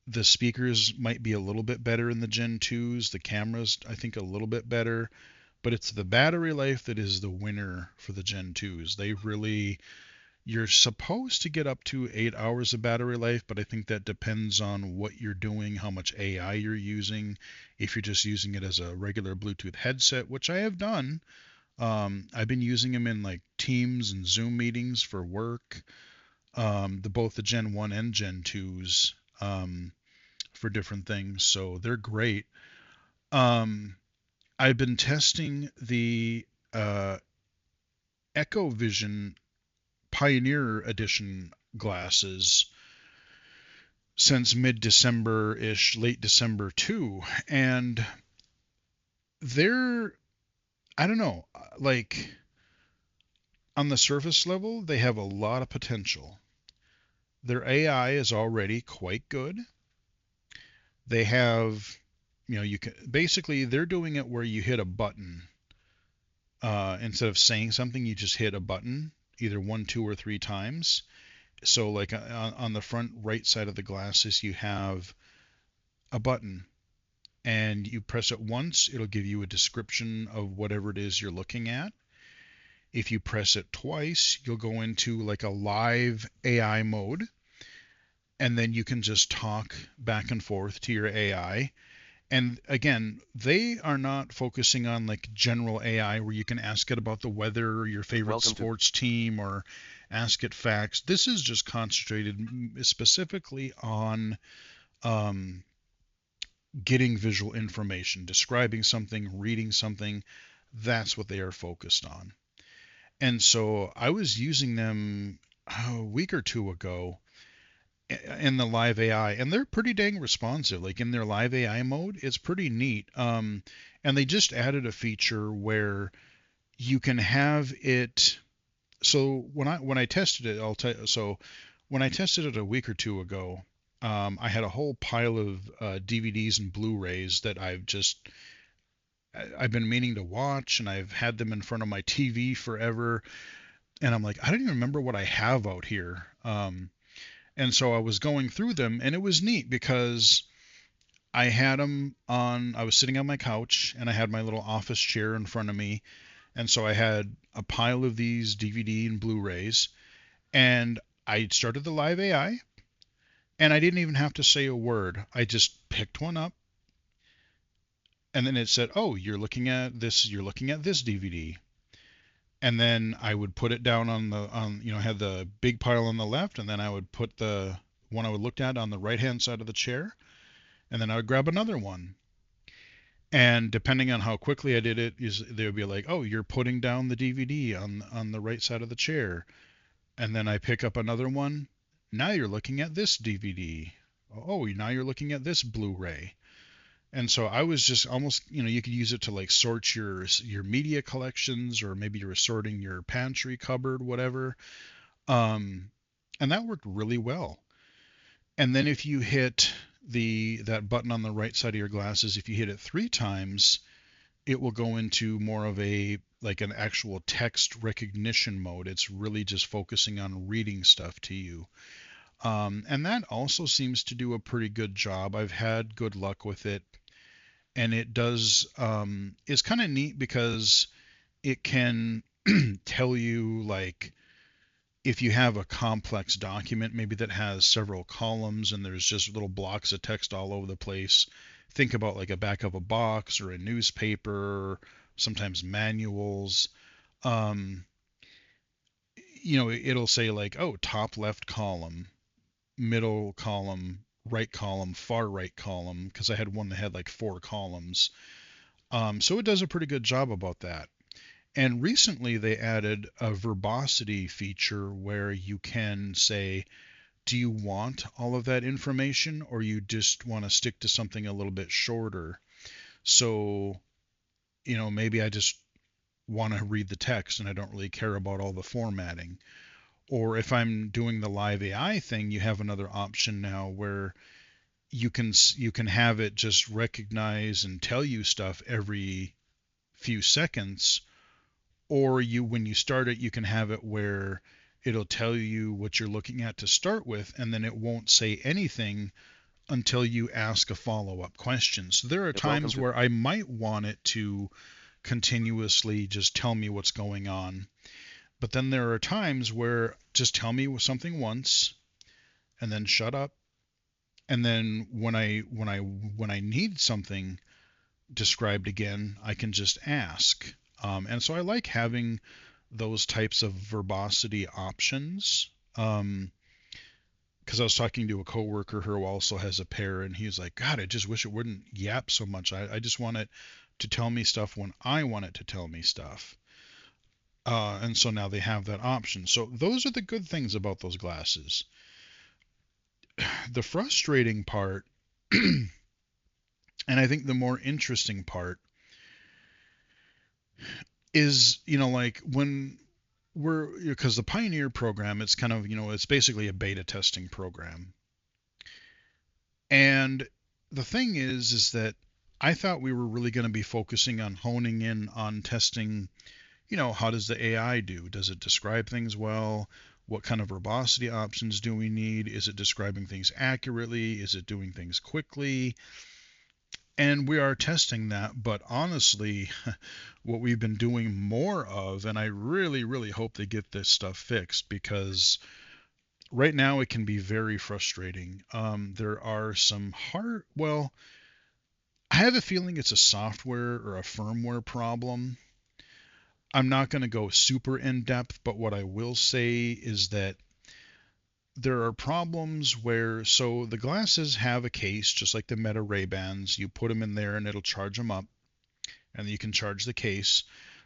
Speaker 1: the speakers might be a little bit better in the Gen 2s, the cameras I think a little bit better, but it's the battery life that is the winner for the Gen 2s. They really You're supposed to get up to 8 hours of battery life, but I think that depends on what you're doing, how much AI you're using. If you're just using it as a regular Bluetooth headset, which I have done, I've been using them in like Teams and Zoom meetings for work. Both the Gen 1 and Gen 2s for different things, so they're great. Um, I've been testing the Echo Vision Pioneer Edition glasses since mid-December ish, late December too. And they're, I don't know, like on the surface level, they have a lot of potential. Their AI is already quite good. They have, you can basically, they're doing it where you hit a button. Instead of saying something, you just hit a button, either one, two, or three times. So, like on the front right side of the glasses, you have a button and you press it once, it'll give you a description of whatever it is you're looking at. If you press it twice, you'll go into like a live AI mode, and then you can just talk back and forth to your AI. And again, they are not focusing on like general AI where you can ask it about the weather or your favorite
Speaker 2: Welcome to.
Speaker 1: sports team or ask it facts. This is just concentrated specifically on um, getting visual information, describing something, reading something. That's what they are focused on. And so I was using them a week or two ago in the live AI, and they're pretty dang responsive. Like in their live AI mode, it's pretty neat. And they just added a feature where you can have it. So when I tested it, I'll tell you. So when I tested it a week or two ago, I had a whole pile of DVDs and Blu-rays that I've been meaning to watch, and I've had them in front of my TV forever. And I'm like, I don't even remember what I have out here. And so I was going through them, and it was neat because I had them on. I was sitting on my couch, and I had my little office chair in front of me, and so I had a pile of these DVD and Blu-rays, and I started the live AI, and I didn't even have to say a word. I just picked one up, and then it said, "Oh, you're looking at this. You're looking at this DVD." And then I would put it down I had the big pile on the left, and then I would put the one I would looked at on the right hand side of the chair, and then I would grab another one. And depending on how quickly I did it, is they would be like, "Oh, you're putting down the DVD on the right side of the chair," and then I pick up another one. Now you're looking at this DVD. Oh, now you're looking at this Blu-ray. And so I was just almost, you could use it to like sort your media collections, or maybe you're sorting your pantry cupboard, whatever. Um, and that worked really well. And then if you hit the that button on the right side of your glasses, if you hit it three times, it will go into more of a like an actual text recognition mode. It's really just focusing on reading stuff to you. And that also seems to do a pretty good job. I've had good luck with it, and it does. It's kind of neat because it can tell you, like, if you have a complex document, maybe that has several columns and there's just little blocks of text all over the place. Think about like a back of a box or a newspaper, sometimes manuals. Um, it'll say like, oh, top left column, middle column, right column, far right column, because I had one that had like 4 columns. So it does a pretty good job about that. And recently they added a verbosity feature where you can say, do you want all of that information or you just want to stick to something a little bit shorter? So, maybe I just want to read the text and I don't really care about all the formatting. Or if I'm doing the live AI thing, you have another option now where you can have it just recognize and tell you stuff every few seconds, or when you start it, you can have it where it'll tell you what you're looking at to start with, and then it won't say anything until you ask a follow-up question. So there are
Speaker 2: Yeah, welcome
Speaker 1: times
Speaker 2: to.
Speaker 1: where I might want it to continuously just tell me what's going on. But then there are times where just tell me something once and then shut up. And then when I need something described again, I can just ask. And so I like having those types of verbosity options. Because I was talking to a coworker who also has a pair, and he's like, God, I just wish it wouldn't yap so much. I just want it to tell me stuff when I want it to tell me stuff. And so now they have that option. So those are the good things about those glasses. The frustrating part, and I think the more interesting part, is, like when because the Pioneer program, it's kind of, it's basically a beta testing program. And the thing is that I thought we were really going to be focusing on honing in on testing, how does the AI do? Does it describe things well? What kind of verbosity options do we need? Is it describing things accurately? Is it doing things quickly? And we are testing that, but honestly, what we've been doing more of, and I really, really hope they get this stuff fixed, because right now it can be very frustrating. There are some well, I have a feeling it's a software or a firmware problem. I'm not going to go super in depth, but what I will say is that there are problems where, so the glasses have a case, just like the Meta Ray-Bans. You put them in there and it'll charge them up, and you can charge the case.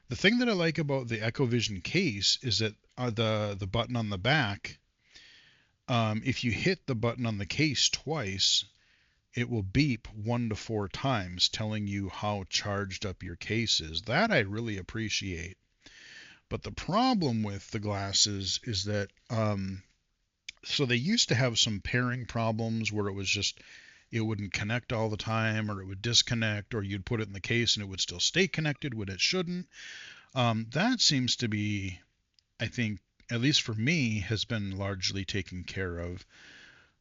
Speaker 1: The thing that I like about the EchoVision case is that the button on the back, if you hit the button on the case twice, it will beep 1 to 4 times telling you how charged up your case is. That I really appreciate. But the problem with the glasses is that, so they used to have some pairing problems where it was just, it wouldn't connect all the time, or it would disconnect, or you'd put it in the case and it would still stay connected when it shouldn't. That seems to be, I think, at least for me, has been largely taken care of.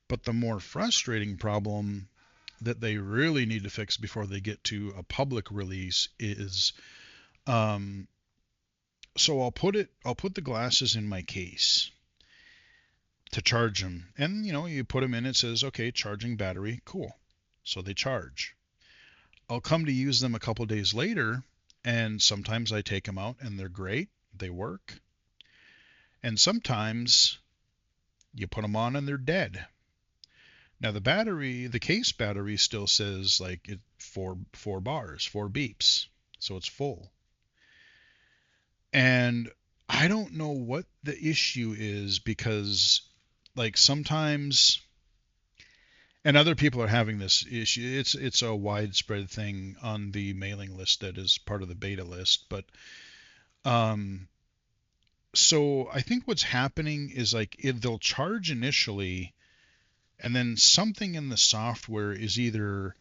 Speaker 1: But the more frustrating problem that they really need to fix before they get to a public release is, um, so I'll put the glasses in my case to charge them. And you put them in, it says, okay, charging battery, cool. So they charge. I'll come to use them a couple days later, and sometimes I take them out and they're great, they work. And sometimes you put them on and they're dead. Now the case battery still says like four bars, 4 beeps, so it's full. And I don't know what the issue is, because like sometimes, and other people are having this issue. It's a widespread thing on the mailing list that is part of the beta list. But um, so I think what's happening is like they'll charge initially, and then something in the software is either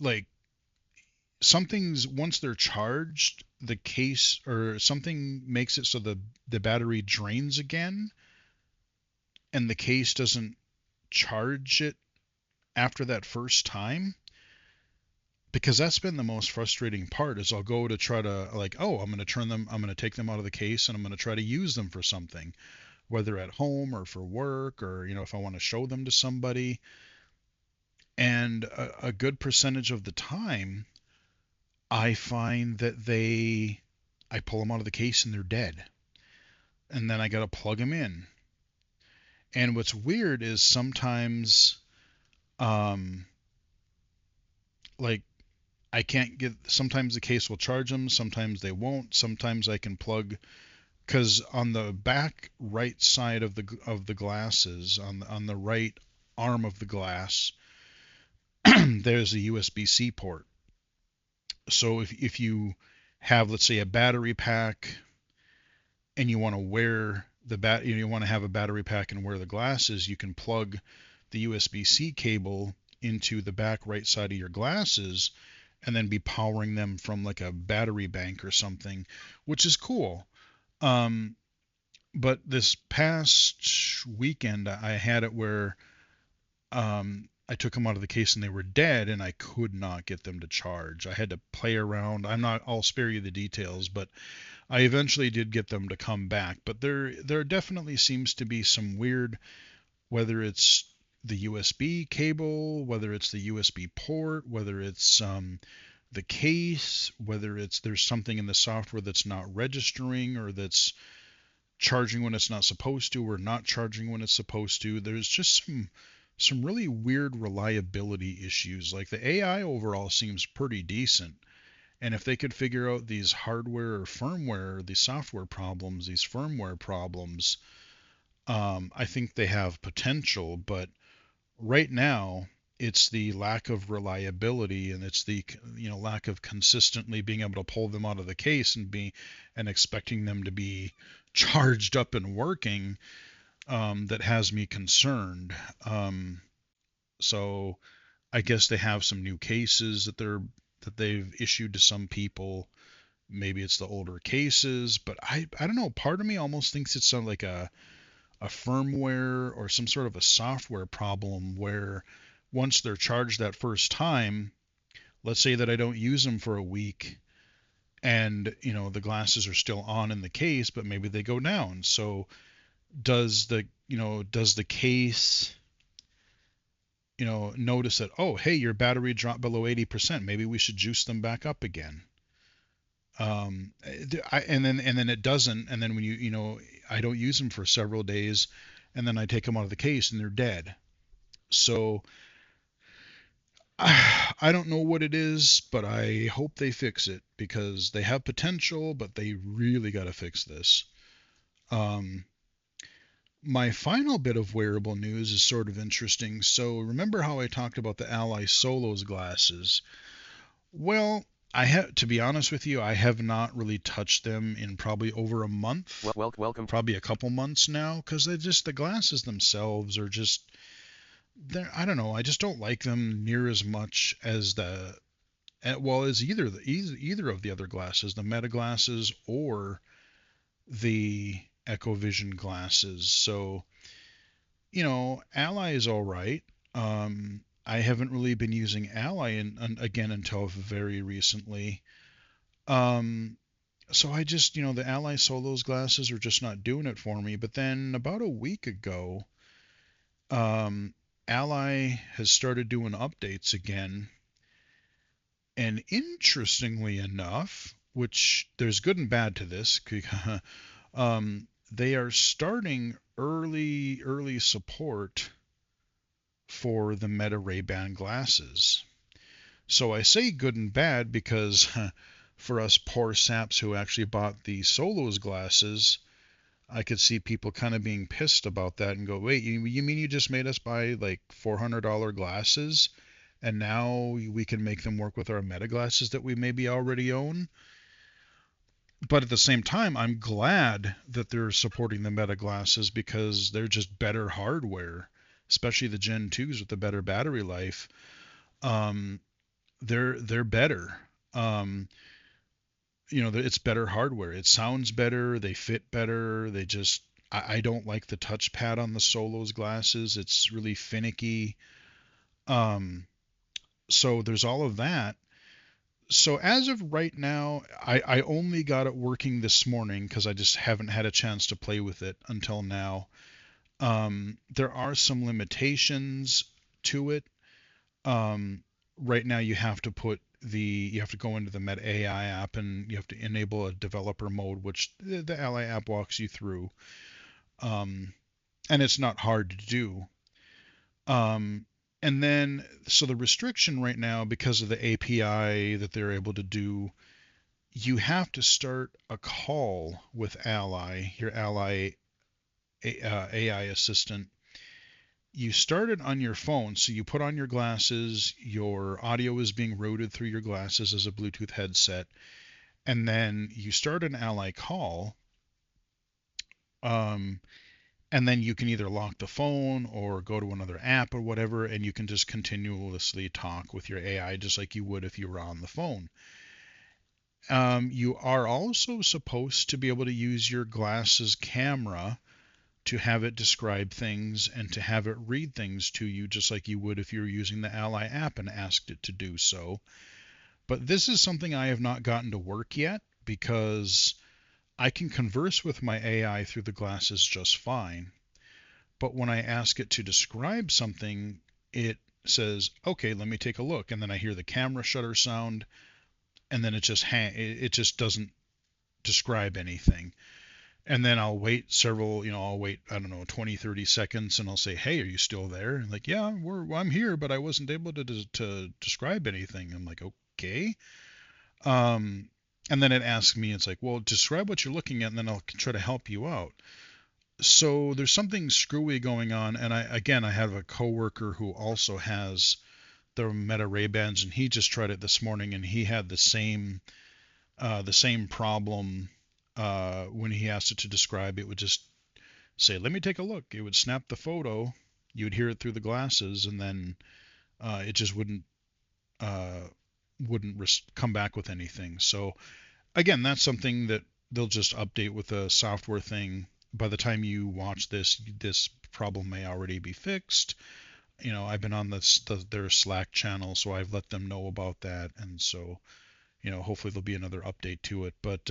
Speaker 1: like something's, once they're charged, the case or something makes it so the battery drains again, and the case doesn't charge it after that first time. because that's been the most frustrating part is I'll go to try to like, oh, I'm going to take them out of the case and I'm going to try to use them for something, whether at home or for work or, if I want to show them to somebody. And a good percentage of the time, I find that I pull them out of the case and they're dead. And then I got to plug them in. And what's weird is sometimes, um, like, I can't get, sometimes the case will charge them, sometimes they won't, sometimes I can plug, because on the back right side of the glasses, on the right arm of the glass, there's a USB-C port. So if you have, let's say, a battery pack and you want to wear you want to have a battery pack and wear the glasses, you can plug the USB-C cable into the back right side of your glasses and then be powering them from like a battery bank or something, which is cool. Um, but this past weekend, I had it where I took them out of the case and they were dead, and I could not get them to charge. I had to play around. I'll spare you the details, but I eventually did get them to come back. But there definitely seems to be some weird, whether it's the USB cable, whether it's the USB port, whether it's the case, whether it's there's something in the software that's not registering or that's charging when it's not supposed to or not charging when it's supposed to. There's just some really weird reliability issues. Like the AI overall seems pretty decent. And if they could figure out these hardware or firmware, these software problems, these firmware problems, I think they have potential. But right now, it's the lack of reliability and it's the lack of consistently being able to pull them out of the case and expecting them to be charged up and working, that has me concerned. So I guess they have some new cases that they've issued to some people. Maybe it's the older cases, but I don't know. Part of me almost thinks it's some like a firmware or some sort of a software problem where once they're charged that first time, let's say that I don't use them for a week and the glasses are still on in the case, but maybe they go down. So does the case notice that, oh, hey, your battery dropped below 80%, maybe we should juice them back up again. And then it doesn't, and then when I don't use them for several days, and then I take them out of the case and they're dead. So I don't know what it is, but I hope they fix it because they have potential, but they really got to fix this. Um, my final bit of wearable news is sort of interesting. So remember how I talked about the Ally Solos glasses? Well, I have to be honest with you, I have not really touched them in probably over a month,
Speaker 2: Welcome.
Speaker 1: probably a couple months now, because the glasses themselves are just I don't know, I just don't like them near as much as as either of the other glasses, the Meta glasses or the Echo Vision glasses. So Ally is all right. I haven't really been using Ally again until very recently. Um, so I just, the Ally Solos glasses are just not doing it for me. But then about a week ago, um, Ally has started doing updates again. And interestingly enough, which there's good and bad to this, they are starting early support for the Meta Ray-Ban glasses. So I say good and bad because for us poor saps who actually bought the Solos glasses, I could see people kind of being pissed about that and go, wait, you mean you just made us buy like $400 glasses and now we can make them work with our Meta glasses that we maybe already own? But at the same time, I'm glad that they're supporting the Meta glasses because they're just better hardware, especially the Gen 2s with the better battery life. Um, they're better. Um, it's better hardware. It sounds better. They fit better. I don't like the touchpad on the Solos glasses. It's really finicky. Um, so there's all of that. So as of right now, I only got it working this morning because I just haven't had a chance to play with it until now. There are some limitations to it. Um, right now you have to go into the Meta AI app and you have to enable a developer mode, which the Ally app walks you through. Um, and it's not hard to do. Um, and then, so the restriction right now, because of the API that they're able to do, you have to start a call with Ally, your Ally AI assistant. You start it on your phone, so you put on your glasses, your audio is being routed through your glasses as a Bluetooth headset, and then you start an Ally call, um, and then you can either lock the phone or go to another app or whatever, and you can just continuously talk with your AI just like you would if you were on the phone. You are also supposed to be able to use your glasses camera to have it describe things and to have it read things to you just like you would if you were using the Ally app and asked it to do so. But this is something I have not gotten to work yet because I can converse with my AI through the glasses just fine. But when I ask it to describe something, it says, "Okay, let me take a look." And then I hear the camera shutter sound, and then it just doesn't describe anything. And then I'll wait I'll wait, I don't know, 20, 30 seconds and I'll say, "Hey, are you still there?" And like, "Yeah, I'm here, but I wasn't able to describe anything." I'm like, "Okay." Um, and then it asks me, it's like, "Well, describe what you're looking at and then I'll try to help you out." So there's something screwy going on. And I have a coworker who also has the Meta Ray-Bans, and he just tried it this morning and he had the same problem. When he asked it to describe, it would just say, "Let me take a look." It would snap the photo, you would hear it through the glasses, and then it just uh, wouldn't come back with anything. So again, that's something that they'll just update with a software thing. By the time you watch this problem may already be fixed. I've been on their Slack channel, so I've let them know about that, and so hopefully there'll be another update to it. But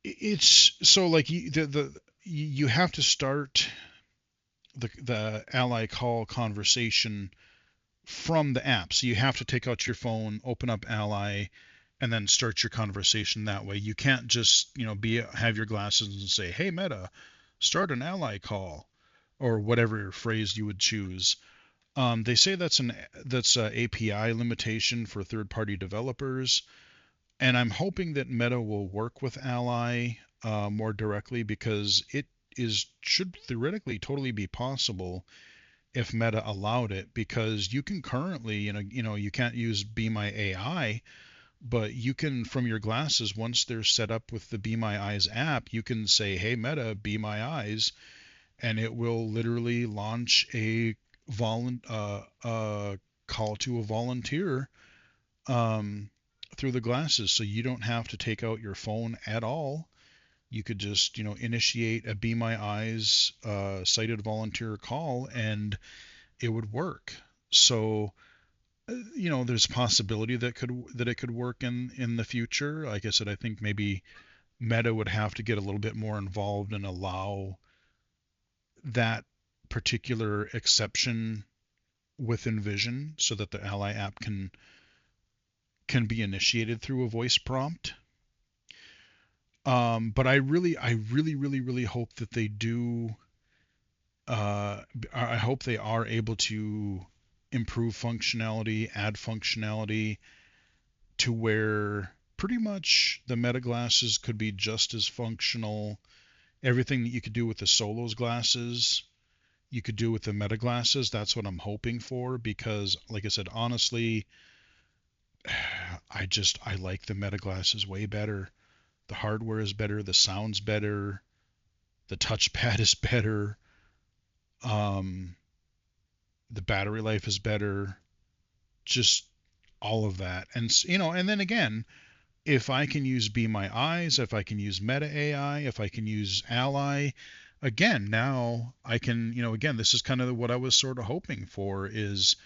Speaker 1: it's so like you have to start the ally call conversation from the app. So you have to take out your phone, open up Ally, and then start your conversation that way. You can't just, have your glasses and say, "Hey Meta, start an Ally call," or whatever phrase you would choose. They say that's a API limitation for third-party developers, and I'm hoping that Meta will work with Ally more directly because it is should theoretically totally be possible if Meta allowed it, because you can currently, you can't use Be My AI, but you can, from your glasses, once they're set up with the Be My Eyes app, you can say, "Hey Meta, be my eyes," and it will literally launch a call to a volunteer um, through the glasses, so you don't have to take out your phone at all. You could just, initiate a Be My Eyes sighted volunteer call, and it would work. So, there's a possibility that it could work in the future. Like I said, I think maybe Meta would have to get a little bit more involved and allow that particular exception within Vision so that the Ally app can be initiated through a voice prompt. But I really hope that they do. I hope they are able to improve functionality, add functionality to where pretty much the Meta glasses could be just as functional. Everything that you could do with the Solos glasses, you could do with the Meta glasses. That's what I'm hoping for because, like I said, honestly, I like the Meta glasses way better. The hardware is better, the sound's better, the touchpad is better, um, the battery life is better, just all of that. And and then again, if I can use Be My Eyes, if I can use Meta AI, if I can use Ally, again, now I can, again, this is kind of what I was sort of hoping for is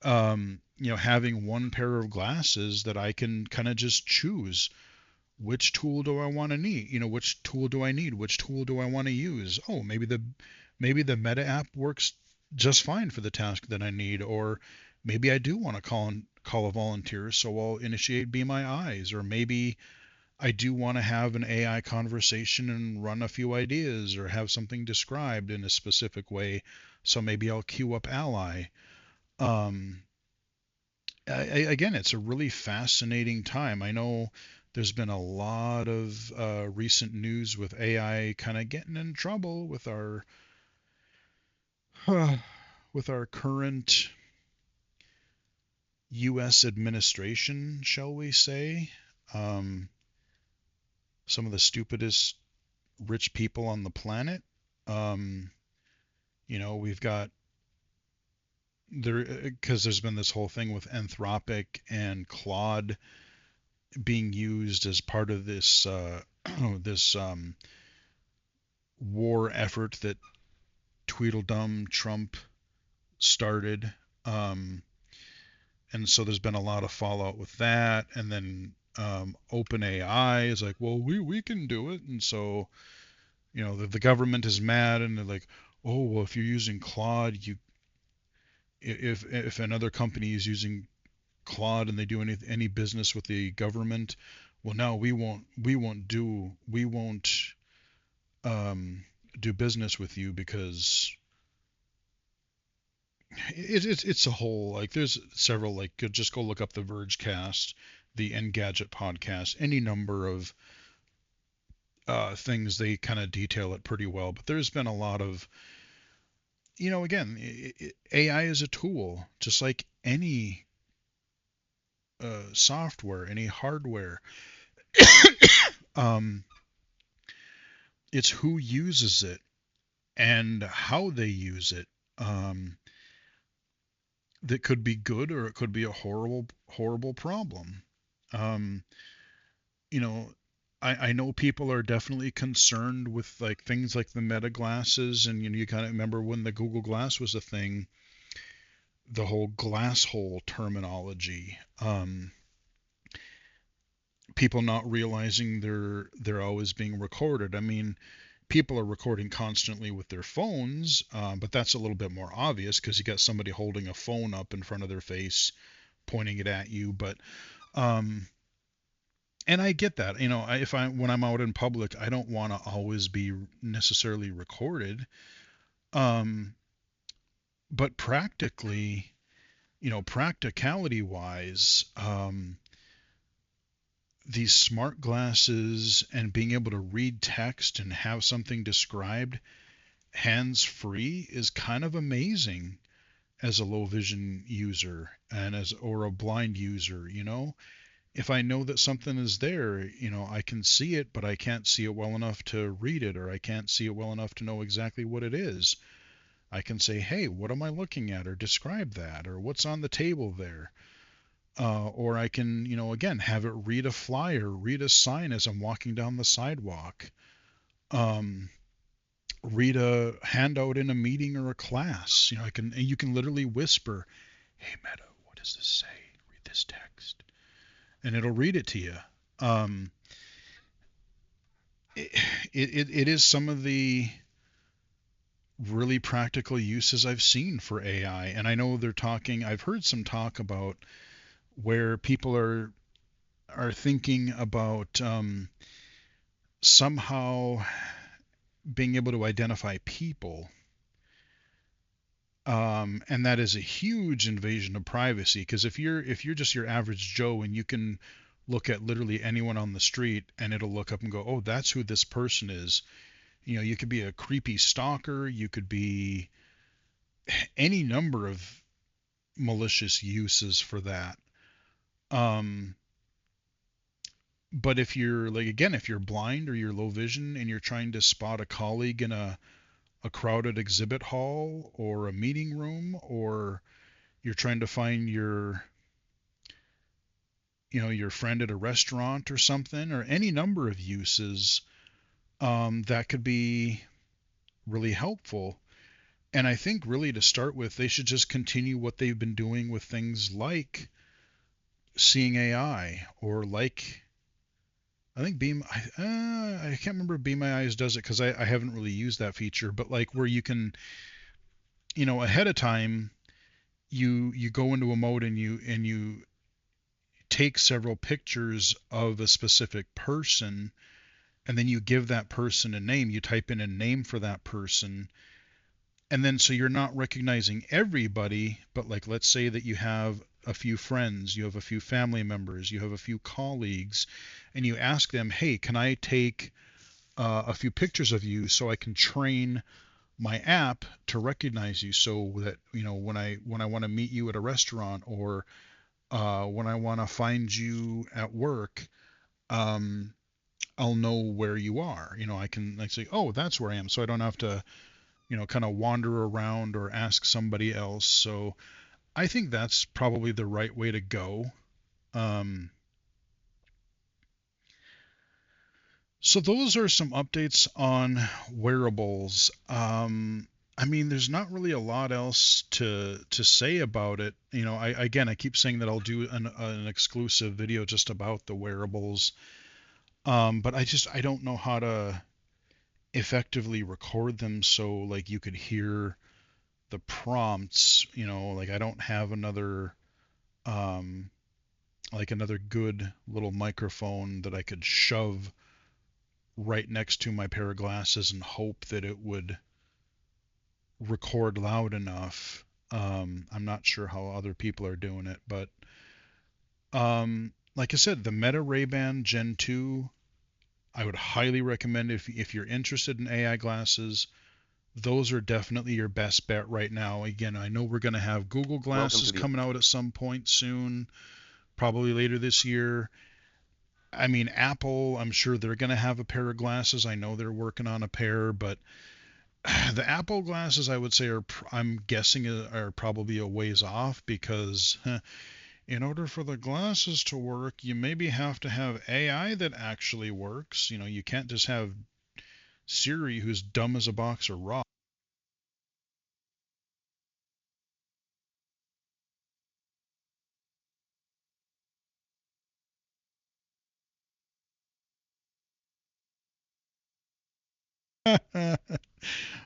Speaker 1: Having one pair of glasses that I can kind of just choose which tool do I want to need, which tool do I need, which tool do I want to use. Oh, maybe the Meta app works just fine for the task that I need, or maybe I do want to call a volunteer, so I'll initiate Be My Eyes, or maybe I do want to have an AI conversation and run a few ideas or have something described in a specific way. So maybe I'll queue up Ally. Um, Again, it's a really fascinating time. I know there's been a lot of recent news with AI kind of getting in trouble with our current U.S. administration, shall we say? Um, some of the stupidest rich people on the planet. Um, we've got there because there's been this whole thing with Anthropic and Claude being used as part of this this war effort that Tweedledum Trump started. Um, and so there's been a lot of fallout with that. And then OpenAI is like, well, we can do it. And so, the government is mad and they're like, oh, well, if you're using Claude, if another company is using Claude and they do any business with the government, well, now we won't um, do business with you because it's a whole, like, there's several, like, just go look up the Vergecast, the Engadget podcast, any number of things. They kind of detail it pretty well, but there's been a lot of, again, AI is a tool just like any software, any hardware. um, it's who uses it and how they use it, um, that could be good or it could be a horrible problem. um, you know, I know people are definitely concerned with like things like the Meta glasses, and you kind of remember when the Google Glass was a thing, the whole glass hole terminology. People not realizing they're always being recorded. I mean, people are recording constantly with their phones, but that's a little bit more obvious because you got somebody holding a phone up in front of their face, pointing it at you. But um, and I get that. If I when I'm out in public, I don't want to always be necessarily recorded. Um, but practicality wise, these smart glasses and being able to read text and have something described hands free is kind of amazing as a low vision user and as or a blind user. If I know that something is there, I can see it, but I can't see it well enough to read it, or I can't see it well enough to know exactly what it is. I can say, hey, what am I looking at? Or describe that, or what's on the table there. Or I can, again, have it read a flyer, read a sign as I'm walking down the sidewalk, um, read a handout in a meeting or a class. You can literally whisper, hey, Meta, what does this say? Read this text. And it'll read it to you. Um, it is some of the really practical uses I've seen for AI. And I know I've heard some talk about where people are thinking about somehow being able to identify people. And that is a huge invasion of privacy because if you're just your average Joe and you can look at literally anyone on the street and it'll look up and go, oh, that's who this person is. You could be a creepy stalker, you could be any number of malicious uses for that. Um, but if you're like, again, if you're blind or you're low vision and you're trying to spot a colleague in a crowded exhibit hall or a meeting room, or you're trying to find your friend at a restaurant or something, or any number of uses, that could be really helpful. And I think really to start with, they should just continue what they've been doing with things like seeing AI or like I think Beam. I can't remember if Be My Eyes does it because I haven't really used that feature. But like where you can, ahead of time, you go into a mode and you take several pictures of a specific person, and then you give that person a name. You type in a name for that person, and then so you're not recognizing everybody, but like let's say that you have a few friends, you have a few family members, you have a few colleagues, and you ask them, hey, can I take a few pictures of you so I can train my app to recognize you, so that when I want to meet you at a restaurant, or when I want to find you at work, um, I'll know where you are. I can like say, oh, that's where I am, so I don't have to kind of wander around or ask somebody else. So I think that's probably the right way to go. Um, so those are some updates on wearables. I mean, there's not really a lot else to say about it. I keep saying that I'll do an exclusive video just about the wearables. But I don't know how to effectively record them so like you could hear the prompts. Like I don't have um, another good little microphone that I could shove right next to my pair of glasses and hope that it would record loud enough. I'm not sure how other people are doing it, but like I said, the Meta Ray-Ban Gen 2, I would highly recommend if you're interested in AI glasses. Those are definitely your best bet right now. Again, I know we're going to have Google
Speaker 2: Welcome
Speaker 1: glasses
Speaker 2: to the
Speaker 1: coming out at some point soon, probably later this year. I mean, Apple, I'm sure they're going to have a pair of glasses. I know they're working on a pair, but the Apple glasses, I would say, I'm guessing, are probably a ways off because in order for the glasses to work, you maybe have to have AI that actually works. You can't just have Siri, who's dumb as a box of rocks.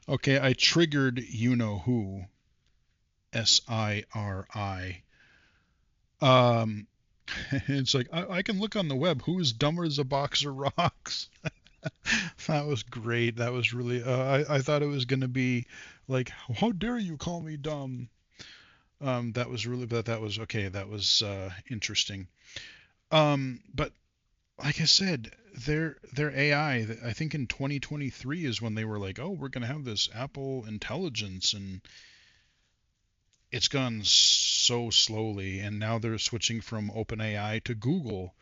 Speaker 1: Okay, I triggered you know who, SIRI. Um, it's like I can look on the web. Who is dumber as a box of rocks? That was great. That was really. I thought it was gonna be like, how dare you call me dumb? That was really, but that was okay. That was interesting. But like I said, their AI. I think in 2023 is when they were like, oh, we're gonna have this Apple Intelligence, and it's gone so slowly. And now they're switching from OpenAI to Google.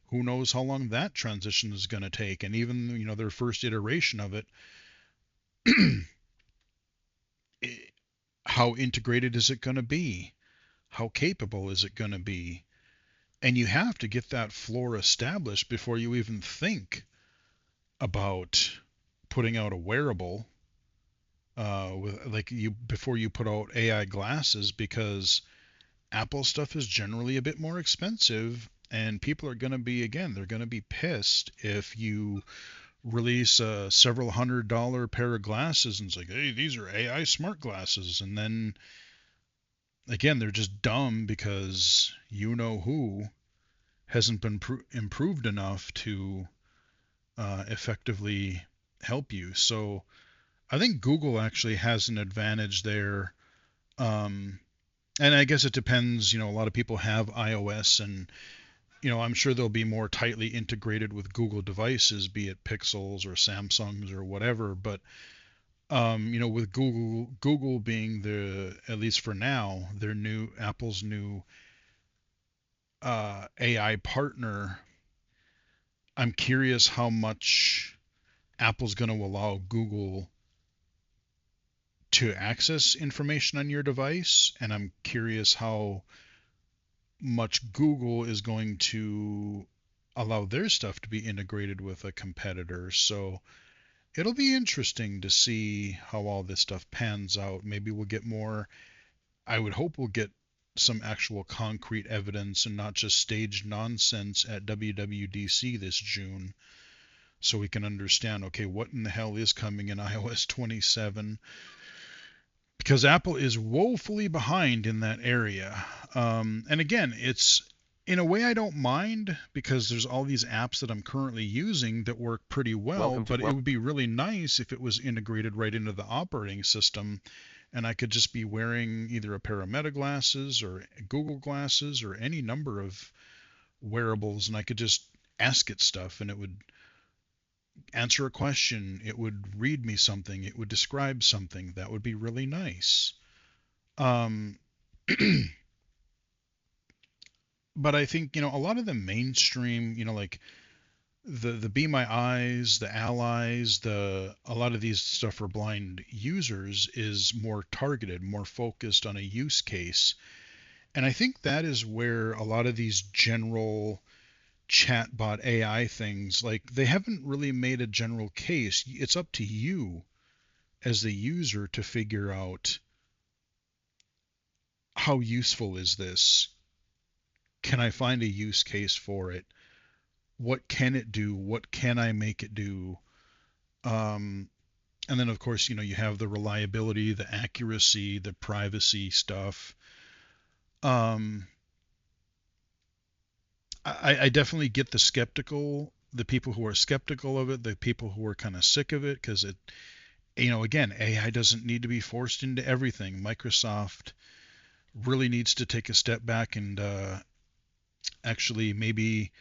Speaker 1: Who knows how long that transition is going to take? And even their first iteration of it, how integrated is it going to be? How capable is it going to be? And you have to get that floor established before you even think about putting out a wearable, with like you before you put out AI glasses, because Apple stuff is generally a bit more expensive, and people are going to be, again, they're going to be pissed if you release a several $100 pair of glasses and it's like, hey, these are AI smart glasses. And then again, they're just dumb because who hasn't been improved enough to effectively help you. So I think Google actually has an advantage there. Um, and I guess it depends. A lot of people have iOS, and I'm sure they'll be more tightly integrated with Google devices, be it Pixels or Samsungs or whatever. But with Google being at least for now, their new Apple's new AI partner, I'm curious how much Apple's going to allow Google to access information on your device, and I'm curious how much Google is going to allow their stuff to be integrated with a competitor. So it'll be interesting to see how all this stuff pans out. Maybe we'll get more. I would hope we'll get some actual concrete evidence and not just staged nonsense at WWDC this June, so we can understand, okay, what in the hell is coming in iOS 27, because Apple is woefully behind in that area. And again, it's in a way I don't mind, because there's all these apps that I'm currently using that work pretty well, but it would be really nice if it was integrated right into the operating system and I could just be wearing either a pair of Meta glasses or Google glasses or any number of wearables, and I could just ask it stuff and it would answer a question, it would read me something, it would describe something. That would be really nice. Um, but I think, a lot of the mainstream, like the Be My Eyes, the Allies, a lot of these stuff for blind users is more targeted, more focused on a use case. And I think that is where a lot of these general chatbot AI things, like they haven't really made a general case. It's up to you as the user to figure out, how useful is this? Can I find a use case for it? What can it do? What can I make it do? Um, and then of course, you have the reliability, the accuracy, the privacy stuff. Um, I definitely get the people who are skeptical of it, the people who are kind of sick of it, because again, AI doesn't need to be forced into everything. Microsoft really needs to take a step back and actually maybe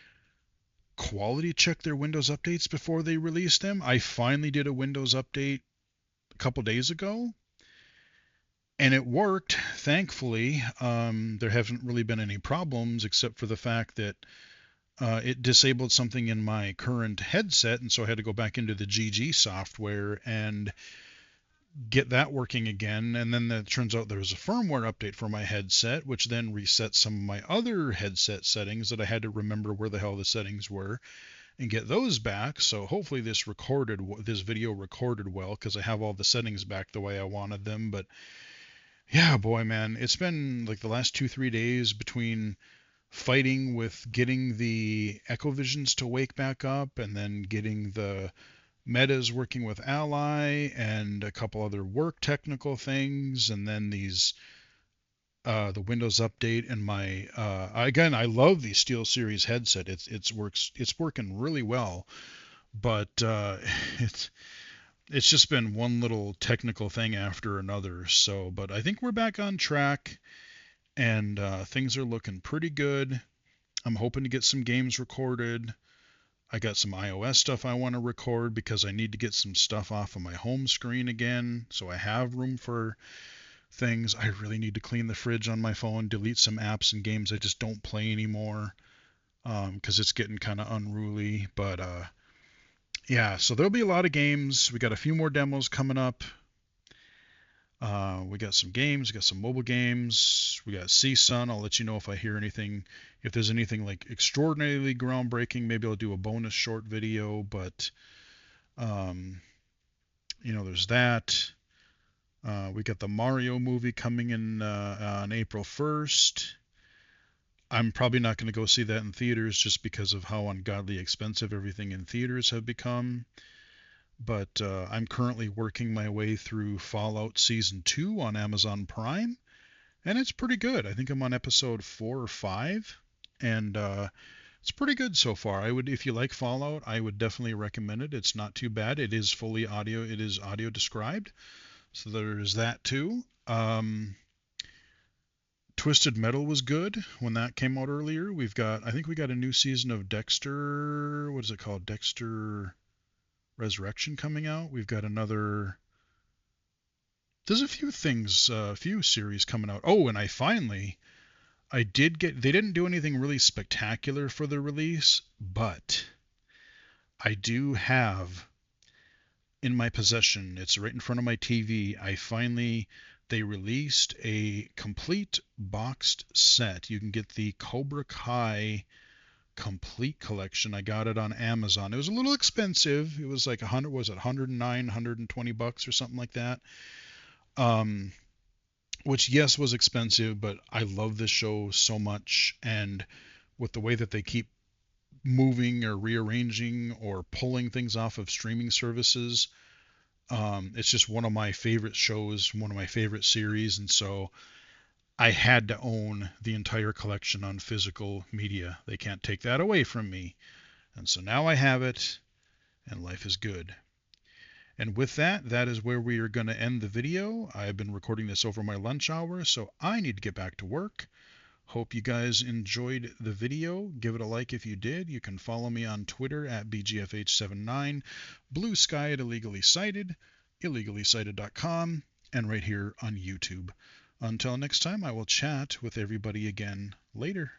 Speaker 1: quality check their Windows updates before they release them. I finally did a Windows update a couple days ago, and it worked, thankfully. There haven't really been any problems except for the fact that it disabled something in my current headset, and so I had to go back into the GG software and get that working again. And then it turns out there was a firmware update for my headset, which then reset some of my other headset settings that I had to remember where the hell the settings were and get those back. So hopefully this video recorded well, because I have all the settings back the way I wanted them. But yeah, boy, man, it's been like the last 2-3 days between fighting with getting the Echo Visions to wake back up, and then getting the Metas working with Ally, and a couple other work technical things, and then the Windows update, and my again, I love the SteelSeries headset. It's working really well, but it's it's just been one little technical thing after another. So, but I think we're back on track, and things are looking pretty good. I'm hoping to get some games recorded. I got some iOS stuff I want to record, because I need to get some stuff off of my home screen again, so I have room for things. I really need to clean the fridge on my phone, delete some apps and games I just don't play anymore, because it's getting kind of unruly. But yeah, so there'll be a lot of games. We got a few more demos coming up. We got some games, we got some mobile games, we got CSUN. I'll let you know if I hear anything, if there's anything like extraordinarily groundbreaking. Maybe I'll do a bonus short video, but um, there's that. We got the Mario movie coming in on April 1st. I'm probably not going to go see that in theaters, just because of how ungodly expensive everything in theaters have become. But I'm currently working my way through Fallout Season 2 on Amazon Prime, and it's pretty good. I think I'm on episode 4 or 5, and it's pretty good so far. If you like Fallout, I would definitely recommend it. It's not too bad. It is audio described, so there's that too. Twisted Metal was good when that came out earlier. I think we got a new season of Dexter. What is it called? Dexter Resurrection coming out. We've got another. There's a few things, a few series coming out. Oh, and I did get. They didn't do anything really spectacular for the release, but I do have in my possession. It's right in front of my TV. They released a complete boxed set. You can get the Cobra Kai complete collection. I got it on Amazon. It was a little expensive. It was like 100, was it 109, $120 or something like that. Um, which yes was expensive, but I love this show so much, and with the way that they keep moving or rearranging or pulling things off of streaming services, it's just one of my favorite shows, one of my favorite series, and so I had to own the entire collection on physical media. They can't take that away from me. And so now I have it, and life is good. And with that, that is where we are going to end the video. I've been recording this over my lunch hour, so I need to get back to work. Hope you guys enjoyed the video. Give it a like if you did. You can follow me on Twitter at BGFH79, Blue Sky at Illegally Cited, illegally-cited.com, and right here on YouTube. Until next time, I will chat with everybody again later.